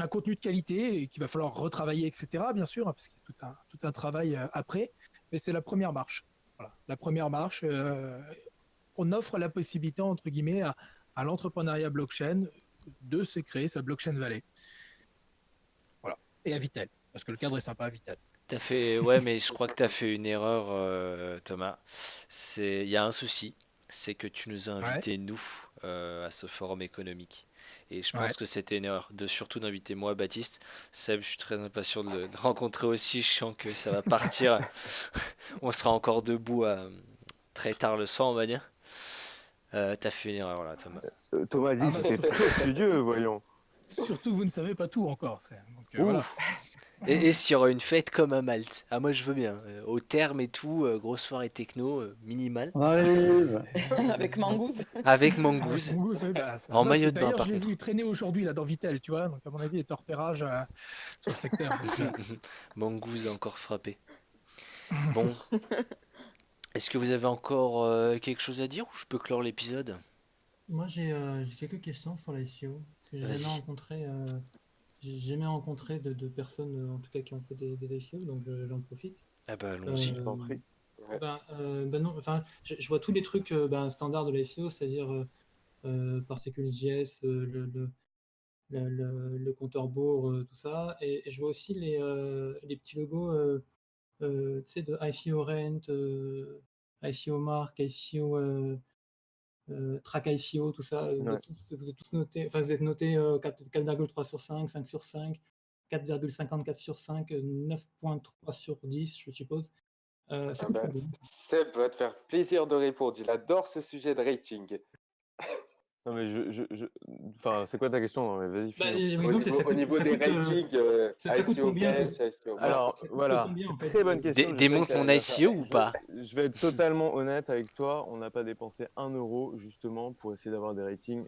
contenu de qualité et qu'il va falloir retravailler, etc. Bien sûr, hein, parce qu'il y a tout un travail après, mais c'est la première marche. Voilà, la première marche. On offre la possibilité, entre guillemets, à l'entrepreneuriat blockchain de se créer sa blockchain valley. Voilà. Et à Vitel, parce que le cadre est sympa à Vitel. Ouais, mais je crois que tu as fait une erreur, Thomas. Il y a un souci, c'est que tu nous as Ouais, invités, nous, à ce forum économique. Et je pense ouais. que c'était une erreur de surtout d'inviter moi, Baptiste. Seb, je suis très impatient de le rencontrer aussi. Je sens que ça va partir. On sera encore debout très tard le soir, on va dire. T'as fait une erreur là, Thomas. Thomas Ah dit bah, c'était très studieux, voyons. surtout, vous ne savez pas tout encore. Donc, voilà. Ouf. Et s'il y aura une fête comme à Malte? Ah, moi je veux bien. Au terme et tout, grosse soirée techno, minimale. On arrive. Avec Mangouze. Avec Avec Mangouze, mon goût, bah, ça en bosse. maillot de bain D'ailleurs, par je l'ai contre. vu traîner aujourd'hui là dans Vitel, tu vois. Donc, à mon avis, il est en repérage sur le secteur. Donc, Mangouze a encore frappé. Bon, est-ce que vous avez encore quelque chose à dire ou je peux clore l'épisode? Moi, j'ai quelques questions sur la SEO. Parce que Vas-y. j'ai jamais rencontré de personnes, en tout cas, qui ont fait des SEO, donc j'en profite. Ah bah allons-y. Je t'en Euh, prie. Ouais. ben non, enfin, je vois tous les trucs standards de la SEO, c'est-à-dire Particle.js, le compteur bourg, tout ça. Et je vois aussi les petits logos tu sais, de ICO Rent, ICO Mark, ICO, Track ICO, tout ça. Ouais. Vous êtes tous notés, enfin, vous êtes notés 4,3 sur 5, 5 sur 5, 4,54 sur 5, 9,3 sur 10, je suppose. Ça Ah coûte bah, combien? Seb va te faire plaisir de répondre. Il adore ce sujet de rating. Non mais enfin, c'est quoi ta question? Non mais vas-y, Bah, finis. par exemple, Au niveau des ratings, ça coûte ICO combien? Cash, ICO Mark. Alors Ça coûte voilà, combien c'est en fait? très bonne question. Je sais Démonte qu'elle mon va faire. ICO ou pas? Je vais être totalement honnête avec toi. On n'a pas dépensé 1 € justement pour essayer d'avoir des ratings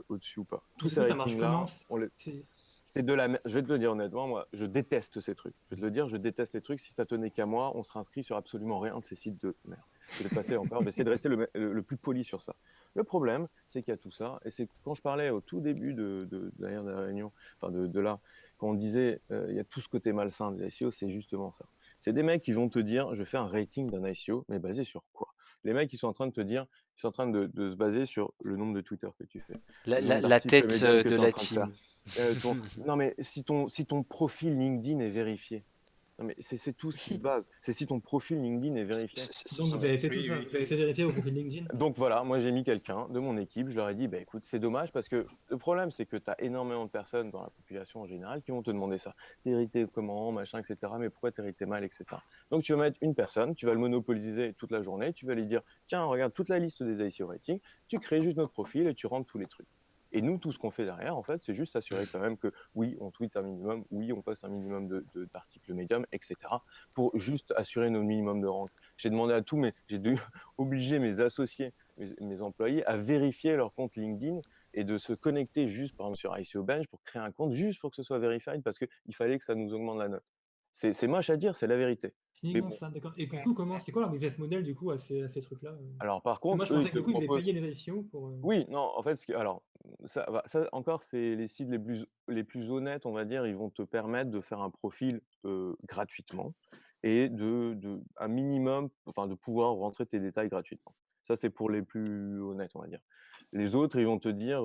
au-dessus ou pas. Tous Du ces coup, ça marche ratings-là, comment? C'est- c'est de la merde. Je vais te le dire honnêtement, moi, je déteste ces trucs. Je vais te le dire, je déteste les trucs. Si ça tenait qu'à moi, on serait inscrit sur absolument rien de ces sites de merde. Je vais passer encore, je vais essayer de rester le plus poli sur ça. Le problème, c'est qu'il y a tout ça, et c'est quand je parlais au tout début d'ailleurs de la réunion, enfin de là, quand on disait il y a tout ce côté malsain des ICO, c'est justement ça. C'est des mecs qui vont te dire, je fais un rating d'un ICO, mais basé sur quoi? Les mecs, ils sont en train de te dire, ils sont en train de se baser sur le nombre de Twitter que tu fais, La, le la- nombre la d'articles tête médiums que de tu es en la train de faire. team. Non, mais si ton profil LinkedIn est vérifié, non, mais c'est tout ce qui se base. C'est si ton profil LinkedIn est vérifié. Donc, vous avez fait tout Oui, ça, oui. vous avez fait vérifier au profil LinkedIn. Donc voilà, moi j'ai mis quelqu'un de mon équipe, je leur ai dit, bah écoute, c'est dommage parce que le problème c'est que tu as énormément de personnes dans la population en général qui vont te demander ça. T'es irrité comment, machin, etc. Mais pourquoi t'es irrité mal, etc. Donc tu vas mettre une personne, tu vas le monopoliser toute la journée, tu vas lui dire, tiens, regarde toute la liste des ICO ratings, tu crées juste notre profil et tu rentres tous les trucs. Et nous, tout ce qu'on fait derrière, en fait, c'est juste s'assurer quand même que oui, on tweet un minimum, oui, on poste un minimum d'articles médiums, etc. pour juste assurer nos minimums de rank. J'ai demandé à tous, mais j'ai dû obliger mes associés, mes employés à vérifier leur compte LinkedIn et de se connecter juste, par exemple, sur ICO Bench pour créer un compte juste pour que ce soit verified parce qu'il fallait que ça nous augmente la note. C'est moche à dire, c'est la vérité. Mais Uniquement bon, ça, d'accord. Et du coup, c'est quoi leur business model du coup à ces trucs-là? alors par Parce que moi, contre, je eux, pensais ils que te du coup, ils devaient proposent. payer les ICO pour. Oui, non, en fait, alors, ça encore, c'est les sites les plus honnêtes, on va dire, ils vont te permettre de faire un profil gratuitement et un minimum, enfin, de pouvoir rentrer tes détails gratuitement. Ça, c'est pour les plus honnêtes, on va dire. Les autres, ils vont te dire,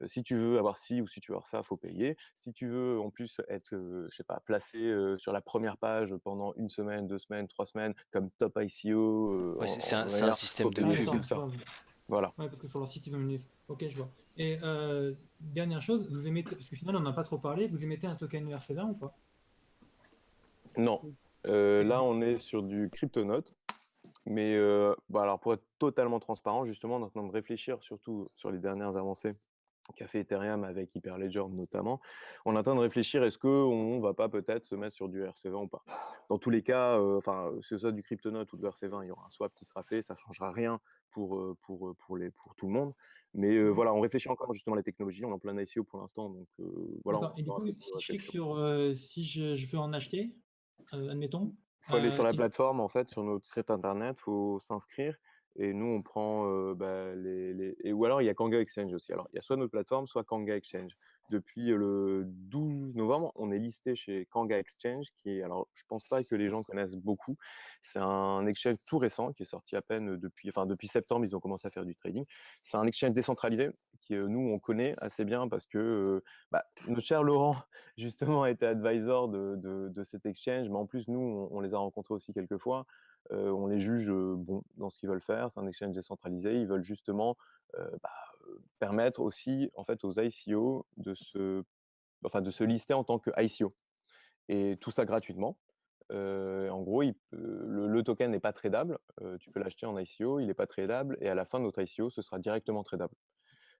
Si tu veux avoir ci ou si tu veux avoir ça, faut payer. Si tu veux en plus être, je sais pas, placé sur la première page pendant 1 semaine, 2 semaines, 3 semaines, comme top ICO Ouais, en c'est un manière, faut système de Ah, payer, c'est pub. comme d'accord, je ça. vois. Voilà. Ouais, parce que sur leur site, ils ont une liste. Ok, je vois. Et dernière chose, vous émettez, parce que finalement, on n'en a pas trop parlé, vous émettez un token ERC20 ou pas? Non. Là, on est sur du CryptoNote. Mais alors pour être totalement transparent, justement, on est en train de réfléchir, surtout sur les dernières avancées qu'a fait Ethereum avec Hyperledger notamment. On est en train de réfléchir, est-ce qu'on va pas peut-être se mettre sur du ERC20 ou pas? Dans tous les cas, que ce soit du CryptoNote ou de l'ERC20, il y aura un swap qui sera fait, ça changera rien pour tout le monde. Mais voilà, on réfléchit encore justement à la technologie, on est en plein ICO pour l'instant, donc voilà, on D'accord. Et du aura coup, un peu de si je clique réflexion. sur, si je veux en acheter, admettons, Il faut aller sur la si- plateforme, en fait, sur notre site internet, il faut s'inscrire et nous, on prend ou alors il y a Kanga Exchange aussi. Alors, il y a soit notre plateforme, soit Kanga Exchange. Depuis le 12 novembre, on est listé chez Kanga Exchange, alors, je pense pas que les gens connaissent beaucoup. C'est un exchange tout récent qui est sorti à peine depuis septembre, ils ont commencé à faire du trading. C'est un exchange décentralisé qui, nous, on connaît assez bien parce que notre cher Laurent, justement, était advisor de cet exchange, mais en plus, nous, on les a rencontrés aussi quelques fois. On les juge bons dans ce qu'ils veulent faire. C'est un exchange décentralisé. Ils veulent justement permettre aussi en fait, aux ICO de se lister en tant que ICO. Et tout ça gratuitement. En gros, le token n'est pas tradable. Tu peux l'acheter en ICO, il n'est pas tradable. Et à la fin de notre ICO, ce sera directement tradable.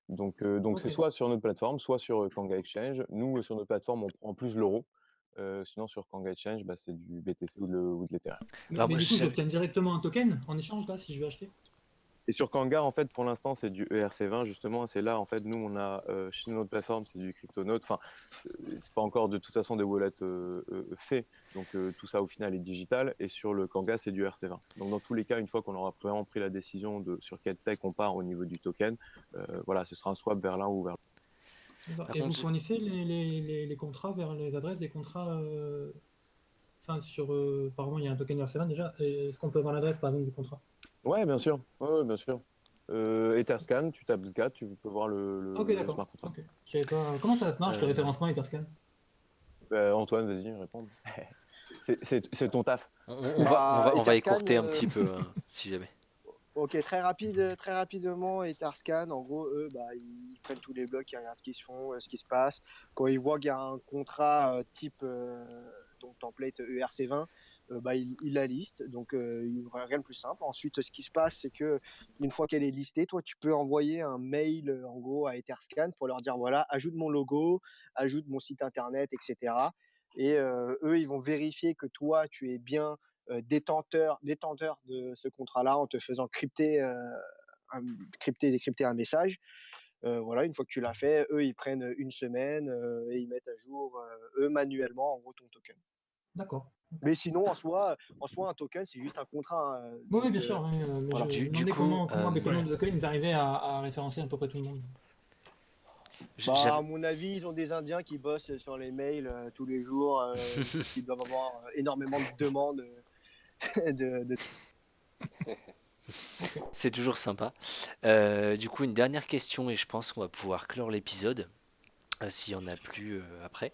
Donc c'est Ok. soit sur notre plateforme, soit sur Kanga Exchange. Nous, sur notre plateforme, on prend en plus l'euro. Sinon, sur Kanga Exchange, c'est du BTC ou de l'Ethereum. Alors Mais moi, du je coup, savais. j'obtiens directement un token en échange, là, si je veux acheter? Et sur Kanga, en fait, pour l'instant, c'est du ERC20, justement. C'est là, en fait, nous, on a, chez notre plateforme, c'est du CryptoNote. Enfin, c'est pas encore de toute façon des wallets faits. Donc, tout ça, au final, est digital. Et sur le Kanga, c'est du ERC20. Donc, dans tous les cas, une fois qu'on aura vraiment pris la décision sur quelle tech on part au niveau du token, voilà, ce sera un swap vers l'un ou vers l'autre. D'accord. Par Et vous contre, fournissez les contrats vers les adresses des contrats, enfin, par exemple, il y a un token ERC20 déjà. Est-ce qu'on peut avoir l'adresse, par exemple, du contrat? Ouais, bien sûr. Ouais, bien sûr. Etherscan, tu tapes SGAT, tu peux voir Ok, le d'accord. smart contract. Ok. Je savais pas. Comment ça marche, le Euh, référencement Etherscan? Antoine, vas-y, réponds. C'est ton taf. On va Etherscan, écourter un petit peu, hein, si jamais. ok, très rapidement, Etherscan, en gros, eux, ils prennent tous les blocs, ils regardent ce qu'ils se font, ce qui se passe. Quand ils voient qu'il y a un contrat type donc template ERC20, ils la listent. Donc, rien de plus simple. Ensuite, ce qui se passe, c'est que une fois qu'elle est listée, toi, tu peux envoyer un mail, en gros, à Etherscan pour leur dire, voilà, ajoute mon logo, ajoute mon site internet, etc. Et eux, ils vont vérifier que toi, tu es bien détenteur de ce contrat-là en te faisant décrypter un message. Voilà, une fois que tu l'as fait, eux, ils prennent une semaine et ils mettent à jour, eux, manuellement, en gros, ton token. D'accord. Mais sinon, en soi, un token, c'est juste un contrat, hein. Oui, Donc, bien sûr, oui, mais je voilà. me Du demandais coup, comment avec le nom de token, ils arrivaient à référencer à peu près tout le monde. À mon avis, ils ont des Indiens qui bossent sur les mails tous les jours parce qu'ils doivent avoir énormément de demandes de. c'est toujours sympa. Du coup, une dernière question et je pense qu'on va pouvoir clore l'épisode, s'il y en a plus après.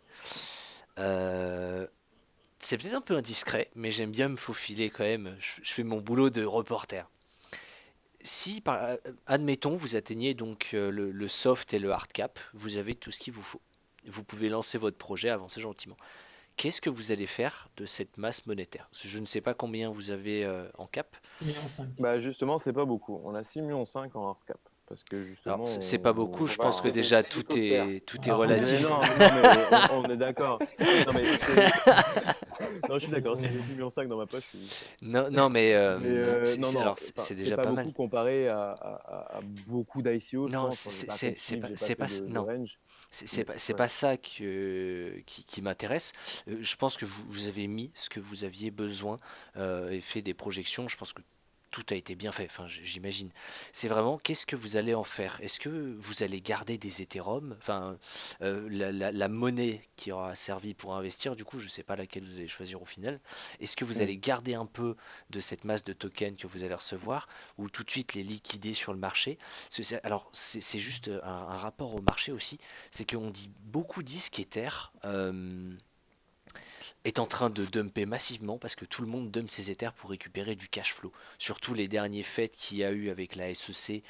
Euh, c'est peut-être un peu indiscret, mais j'aime bien me faufiler quand même. Je fais mon boulot de reporter. Si, admettons, vous atteignez donc le soft et le hard cap, vous avez tout ce qu'il vous faut. Vous pouvez lancer votre projet, avancer gentiment. Qu'est-ce que vous allez faire de cette masse monétaire? Parce que je ne sais pas combien vous avez en cap. 6,5 millions. Justement, c'est pas beaucoup. On a 6,5 millions en hard cap. Parce que Alors, justement, c'est pas beaucoup, On je va pense que acheter des déjà hélicoptères. tout est Alors, c'est bien. Mais relatif. non, mais on est d'accord. Non, mais non, je suis d'accord. Si j'ai 6,5 millions dans ma poche, je suis. Non, mais Non, alors enfin, c'est c'est déjà pas pas mal. beaucoup comparé à beaucoup d'ICO, je Non, pense. On n'est pas compétitif, j'ai pas c'est fait pas, de non, range. c'est Mais pas, c'est ouais. pas ça qui m'intéresse. Je pense que vous avez mis ce que vous aviez besoin et fait des projections. Je pense que tout a été bien fait, enfin j'imagine. C'est vraiment qu'est-ce que vous allez en faire? Est-ce que vous allez garder des Ethereum? Enfin, la monnaie qui aura servi pour investir, du coup, je sais pas laquelle vous allez choisir au final. Est-ce que vous allez garder un peu de cette masse de tokens que vous allez recevoir ou tout de suite les liquider sur le marché? Alors, c'est juste un rapport au marché aussi, c'est qu'on dit beaucoup disent qu'Ether est en train de dumper massivement parce que tout le monde dump ses Ethers pour récupérer du cash flow. Surtout les derniers faits qu'il y a eu avec la SEC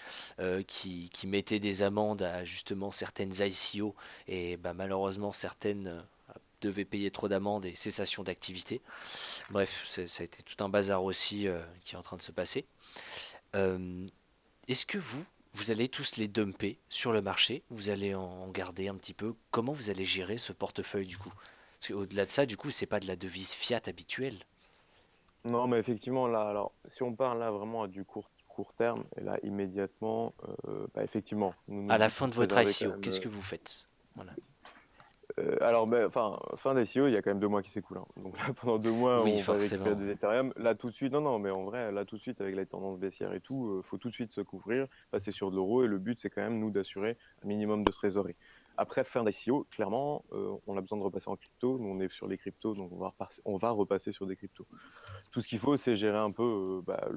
qui mettait des amendes à justement certaines ICO et bah, malheureusement certaines devaient payer trop d'amendes et cessation d'activité. Bref, ça a été tout un bazar aussi qui est en train de se passer. Euh, Est-ce que vous allez tous les dumper sur le marché? Vous allez en garder un petit peu? Comment vous allez gérer ce portefeuille du coup? Parce qu'au-delà de ça, du coup, c'est pas de la devise fiat habituelle. Non, mais effectivement, là, alors, si on parle là vraiment à du court terme, et là, immédiatement, bah, effectivement, À nous la devons fin de votre préserver quand ICO, même. qu'est-ce que vous faites? Voilà. Alors, ben, enfin, fin des SEO, il y a quand même 2 mois qui s'écoulent, hein. Donc là, pendant 2 mois, Oui, on va récupérer forcément. des Ethereum. Là, tout de suite, non, non, mais en vrai, là, tout de suite, avec la tendance baissière et tout, faut tout de suite se couvrir, passer sur de l'euro. Et le but, c'est quand même, nous, d'assurer un minimum de trésorerie. Après, fin d'ICO, clairement, on a besoin de repasser en crypto. Nous, on est sur les cryptos, donc on va repasser sur des cryptos. Tout ce qu'il faut, c'est gérer un peu bah,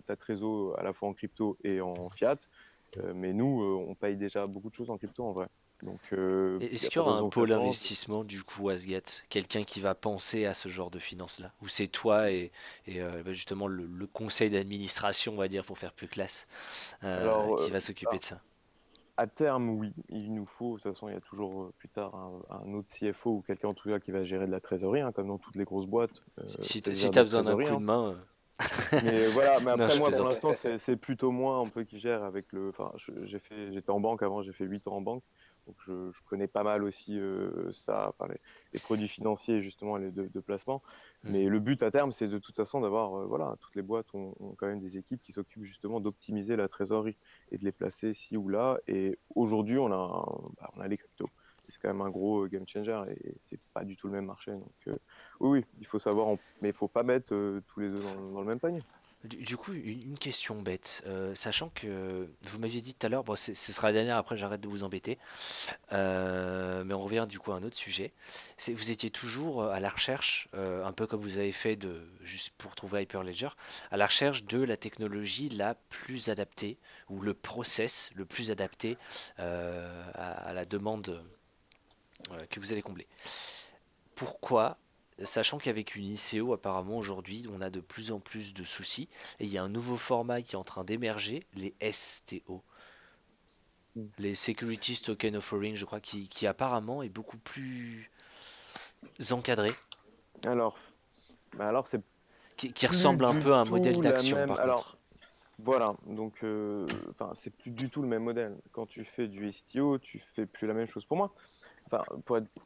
ta trésor à la fois en crypto et en fiat. Mais nous, on paye déjà beaucoup de choses en crypto en vrai. Donc, il n'y Est-ce a qu'il y pas de aura un raison que ça pôle change. investissement du coup Asgat? Quelqu'un qui va penser à ce genre de finances-là? Ou c'est toi et bah, justement le conseil d'administration, on va dire, pour faire plus classe, Alors, qui va s'occuper de ça? à terme, oui, il nous faut. De toute façon, il y a toujours plus tard un autre CFO ou quelqu'un en tout cas qui va gérer de la trésorerie, hein, comme dans toutes les grosses boîtes. Si Ça si gère de t'as la besoin d'un trésorerie, coup de hein. main, Mais voilà, mais non, après je moi pour plaisante. l'instant c'est plutôt moi un peu qui gère avec le. Enfin, j'étais en banque avant, j'ai fait 8 ans en banque, donc je connais pas mal aussi ça, enfin les produits financiers justement les de placement. Mais Mhm. le but à terme c'est de toute façon d'avoir voilà toutes les boîtes ont quand même des équipes qui s'occupent justement d'optimiser la trésorerie et de les placer ci ou là. Et aujourd'hui on a les cryptos. Et c'est quand même un gros game changer et c'est pas du tout le même marché. Donc oui, oui, il faut savoir, mais il faut pas mettre tous les œufs dans le même panier. Du coup, une question bête, sachant que vous m'aviez dit tout à l'heure, bon, ce sera la dernière, après j'arrête de vous embêter, mais on revient du coup à un autre sujet. Vous étiez toujours à la recherche, un peu comme vous avez fait juste pour trouver Hyperledger, à la recherche de la technologie la plus adaptée, ou le process le plus adapté à la demande que vous allez combler. Pourquoi? Sachant qu'avec une ICO, apparemment aujourd'hui, on a de plus en plus de soucis, et il y a un nouveau format qui est en train d'émerger, les STO, Mm. les Securities Token Offering, je crois, qui apparemment est beaucoup plus encadré, Alors, alors c'est qui plus ressemble un du peu à un modèle tout la d'action même. par Alors, contre. voilà, donc enfin, c'est plus du tout le même modèle. Quand tu fais du STO, tu fais plus la même chose pour moi. Enfin,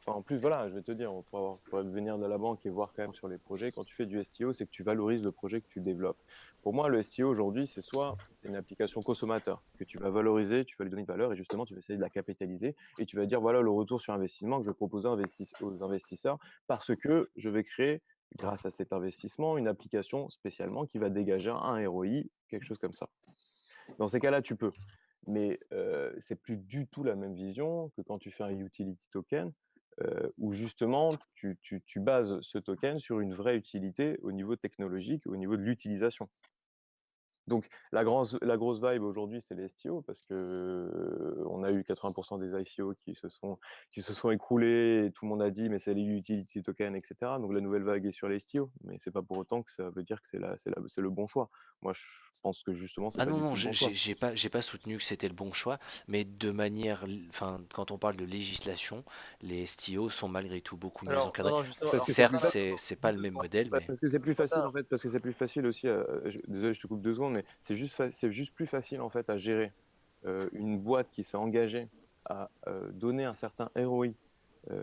en plus, voilà, je vais te dire, pour venir de la banque et voir quand même sur les projets, quand tu fais du STO, c'est que tu valorises le projet que tu développes. Pour moi, le STO aujourd'hui, c'est soit c'est une application consommateur que tu vas valoriser, tu vas lui donner de valeur et justement, tu vas essayer de la capitaliser et tu vas dire, voilà le retour sur investissement que je vais proposer aux investisseurs parce que je vais créer, grâce à cet investissement, une application spécialement qui va dégager un ROI, quelque chose comme ça. Dans ces cas-là, tu peux. Mais c'est plus du tout la même vision que quand tu fais un utility token, où justement tu bases ce token sur une vraie utilité au niveau technologique, au niveau de l'utilisation. Donc la grosse vibe aujourd'hui, c'est les STO parce que on a eu 80% des ICO qui se sont écroulés et tout le monde a dit mais c'est les utility tokens, etc. Donc la nouvelle vague est sur les STO, mais c'est pas pour autant que ça veut dire que c'est le bon choix. Moi, je pense que justement, c'est Ah pas non, du non, tout le bon choix. j'ai pas soutenu que c'était le bon choix, mais de manière, enfin, quand on parle de législation, les STO sont malgré tout beaucoup mieux Alors, non, encadrés. non, justement, Parce alors que c'est c'est plus Certes, pas, c'est pas le même modèle, Ouais, mais parce que c'est plus c'est pas facile en ça. fait, parce que c'est plus facile aussi. Désolé, je te coupe 2 secondes, mais c'est juste plus facile en fait à gérer une boîte qui s'est engagée à donner un certain ROI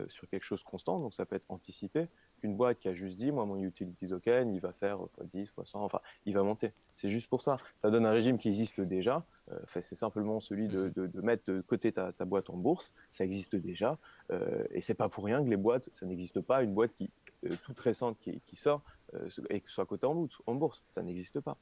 sur quelque chose constant, donc ça peut être anticipé, qu'une boîte qui a juste dit, moi mon utility token, il va faire x10, x100, enfin, il va monter. C'est juste pour ça. Ça donne un régime qui existe déjà. C'est simplement celui mhm. de mettre de côté ta boîte en bourse. Ça existe déjà. Et c'est pas pour rien que les boîtes, ça n'existe pas une boîte toute récente qui sort et que ce soit cotée en bourse. Ça n'existe pas.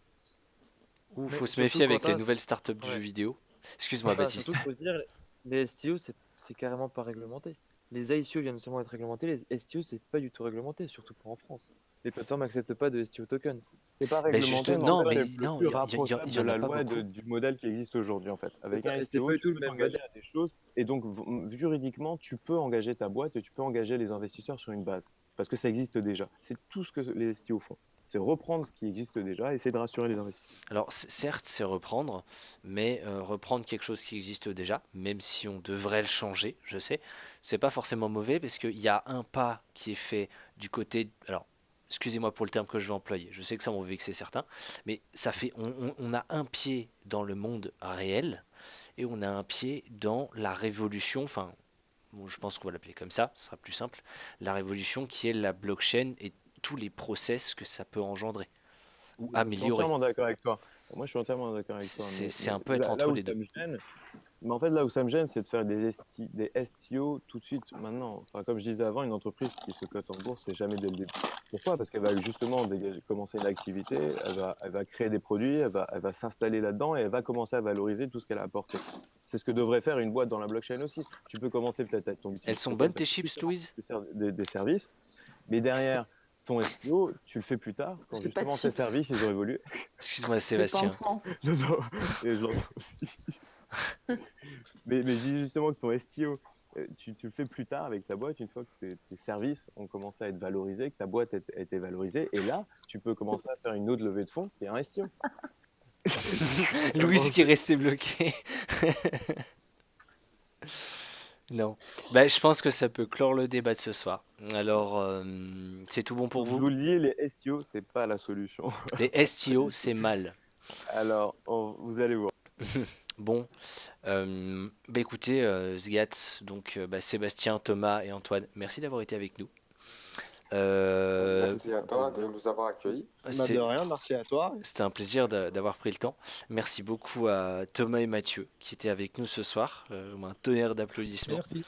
Ou Mais faut se surtout, méfier avec les Quentin, nouvelles startups du ouais. jeu vidéo. Excuse-moi, Voilà, Baptiste. surtout, faut se dire, les STO, c'est carrément pas réglementé. Les ICO viennent seulement d'être réglementés, les STO, c'est pas du tout réglementé, surtout pas en France. Les plateformes n'acceptent pas de STO token. C'est pas Ben juste, réglementé, mais en non, fait, mais c'est le non, plus il rapprochable y de en a la pas loi beaucoup. du modèle qui existe aujourd'hui, en fait. Avec Ça, un et c'est STO, pas du tu tout le peux même t'engager modèle. à des choses, et donc juridiquement, tu peux engager ta boîte et tu peux engager les investisseurs sur une base, parce que ça existe déjà. C'est tout ce que les STO font. C'est reprendre ce qui existe déjà et essayer de rassurer les investisseurs. Alors certes, c'est reprendre, mais reprendre quelque chose qui existe déjà, même si on devrait le changer, je sais, c'est pas forcément mauvais parce qu'il y a un pas qui est fait du côté. Alors, excusez-moi pour le terme que je vais employer, je sais que ça va vexer certains, mais ça fait. On a un pied dans le monde réel et on a un pied dans la révolution, enfin, bon, je pense qu'on va l'appeler comme ça, ce sera plus simple, la révolution qui est la blockchain et tous les process que ça peut engendrer ou Je suis améliorer. entièrement d'accord avec toi. Moi, je suis entièrement d'accord avec toi. C'est Mais un peu être là entre où les ça deux. me gêne, mais en fait, là où ça me gêne, c'est de faire des STO tout de suite, maintenant. Enfin, comme je disais avant, une entreprise qui se cote en bourse, c'est jamais dès le début. Pourquoi? Parce qu'elle va justement commencer une activité, elle va créer des produits, elle va s'installer là-dedans et elle va commencer à valoriser tout ce qu'elle a apporté. C'est ce que devrait faire une boîte dans la blockchain aussi. Tu peux commencer peut-être avec ton outil Elles sont peut-être bonnes à tes chips, différents Louise? des services, mais derrière ton SEO, tu le fais plus tard, quand J'ai pas de justement tes chips. services, ils ont évolué. Excuse-moi, Des Sébastien. pansements. Non, non, et j'entends aussi. Mais je dis justement que ton SEO, tu le fais plus tard avec ta boîte, une fois que tes services ont commencé à être valorisés, que ta boîte a été valorisée, et là, tu peux commencer à faire une autre levée de fonds qui est un SEO. Louise qui est restée bloquée. Non. Bah, je pense que ça peut clore le débat de ce soir. Alors, c'est tout bon pour Je vous? vous le dis, les SEO, c'est pas la solution. Les Pas STO, du tout. c'est mal. Alors, vous allez voir. Bon, bah écoutez, Zgat, donc bah, Sébastien, Thomas et Antoine, merci d'avoir été avec nous. Merci à toi de nous avoir accueillis. Bah, de C'était rien, merci à toi. c'était un plaisir d'avoir pris le temps. Merci beaucoup à Thomas et Mathieu qui étaient avec nous ce soir. Un tonnerre d'applaudissements. Merci.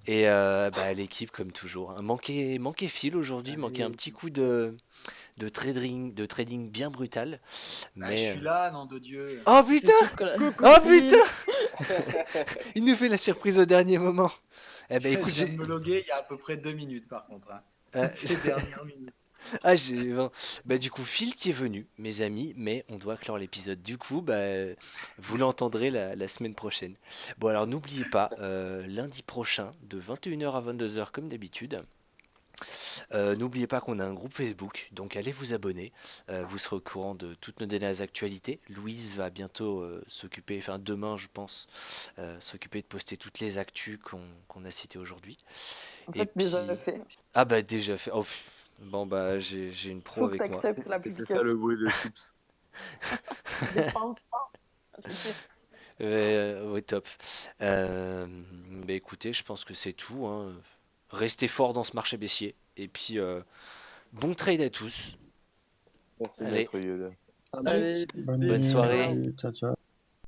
Et bah, à l'équipe, comme toujours. Manqué Phil aujourd'hui, manqué un petit coup de trading bien brutal. Ah, je Mais. suis là, nom de Dieu. Oh C'est putain! sûr que la- Oh putain! Il nous fait la surprise au dernier moment. Eh ben écoute, Je viens de me loguer il y a à peu près 2 minutes par contre. Hein. Ces dernières minutes. Ah, bah, du coup, Phil qui est venu, mes amis, mais on doit clore l'épisode. Du coup, bah, vous l'entendrez la semaine prochaine. Bon, alors n'oubliez pas, lundi prochain, de 21h à 22h, comme d'habitude. N'oubliez pas qu'on a un groupe Facebook, donc allez vous abonner. Vous serez au courant de toutes nos dernières actualités. Louise va bientôt s'occuper, enfin demain, je pense, s'occuper de poster toutes les actus qu'on a citées aujourd'hui. En Et fait, déjà puis. fait. Ah, bah, déjà fait. Oh, bon, bah, j'ai une pro Faut que avec moi. t'acceptes C'était ça l'application. le bruit de chips. Je pense pas. Ouais, top. Bah écoutez, je pense que c'est tout, hein. Restez fort dans ce marché baissier. Et puis, bon trade à tous. Merci, Allez, Maître Yoda. Allez, bonne soirée. Merci. Ciao, ciao.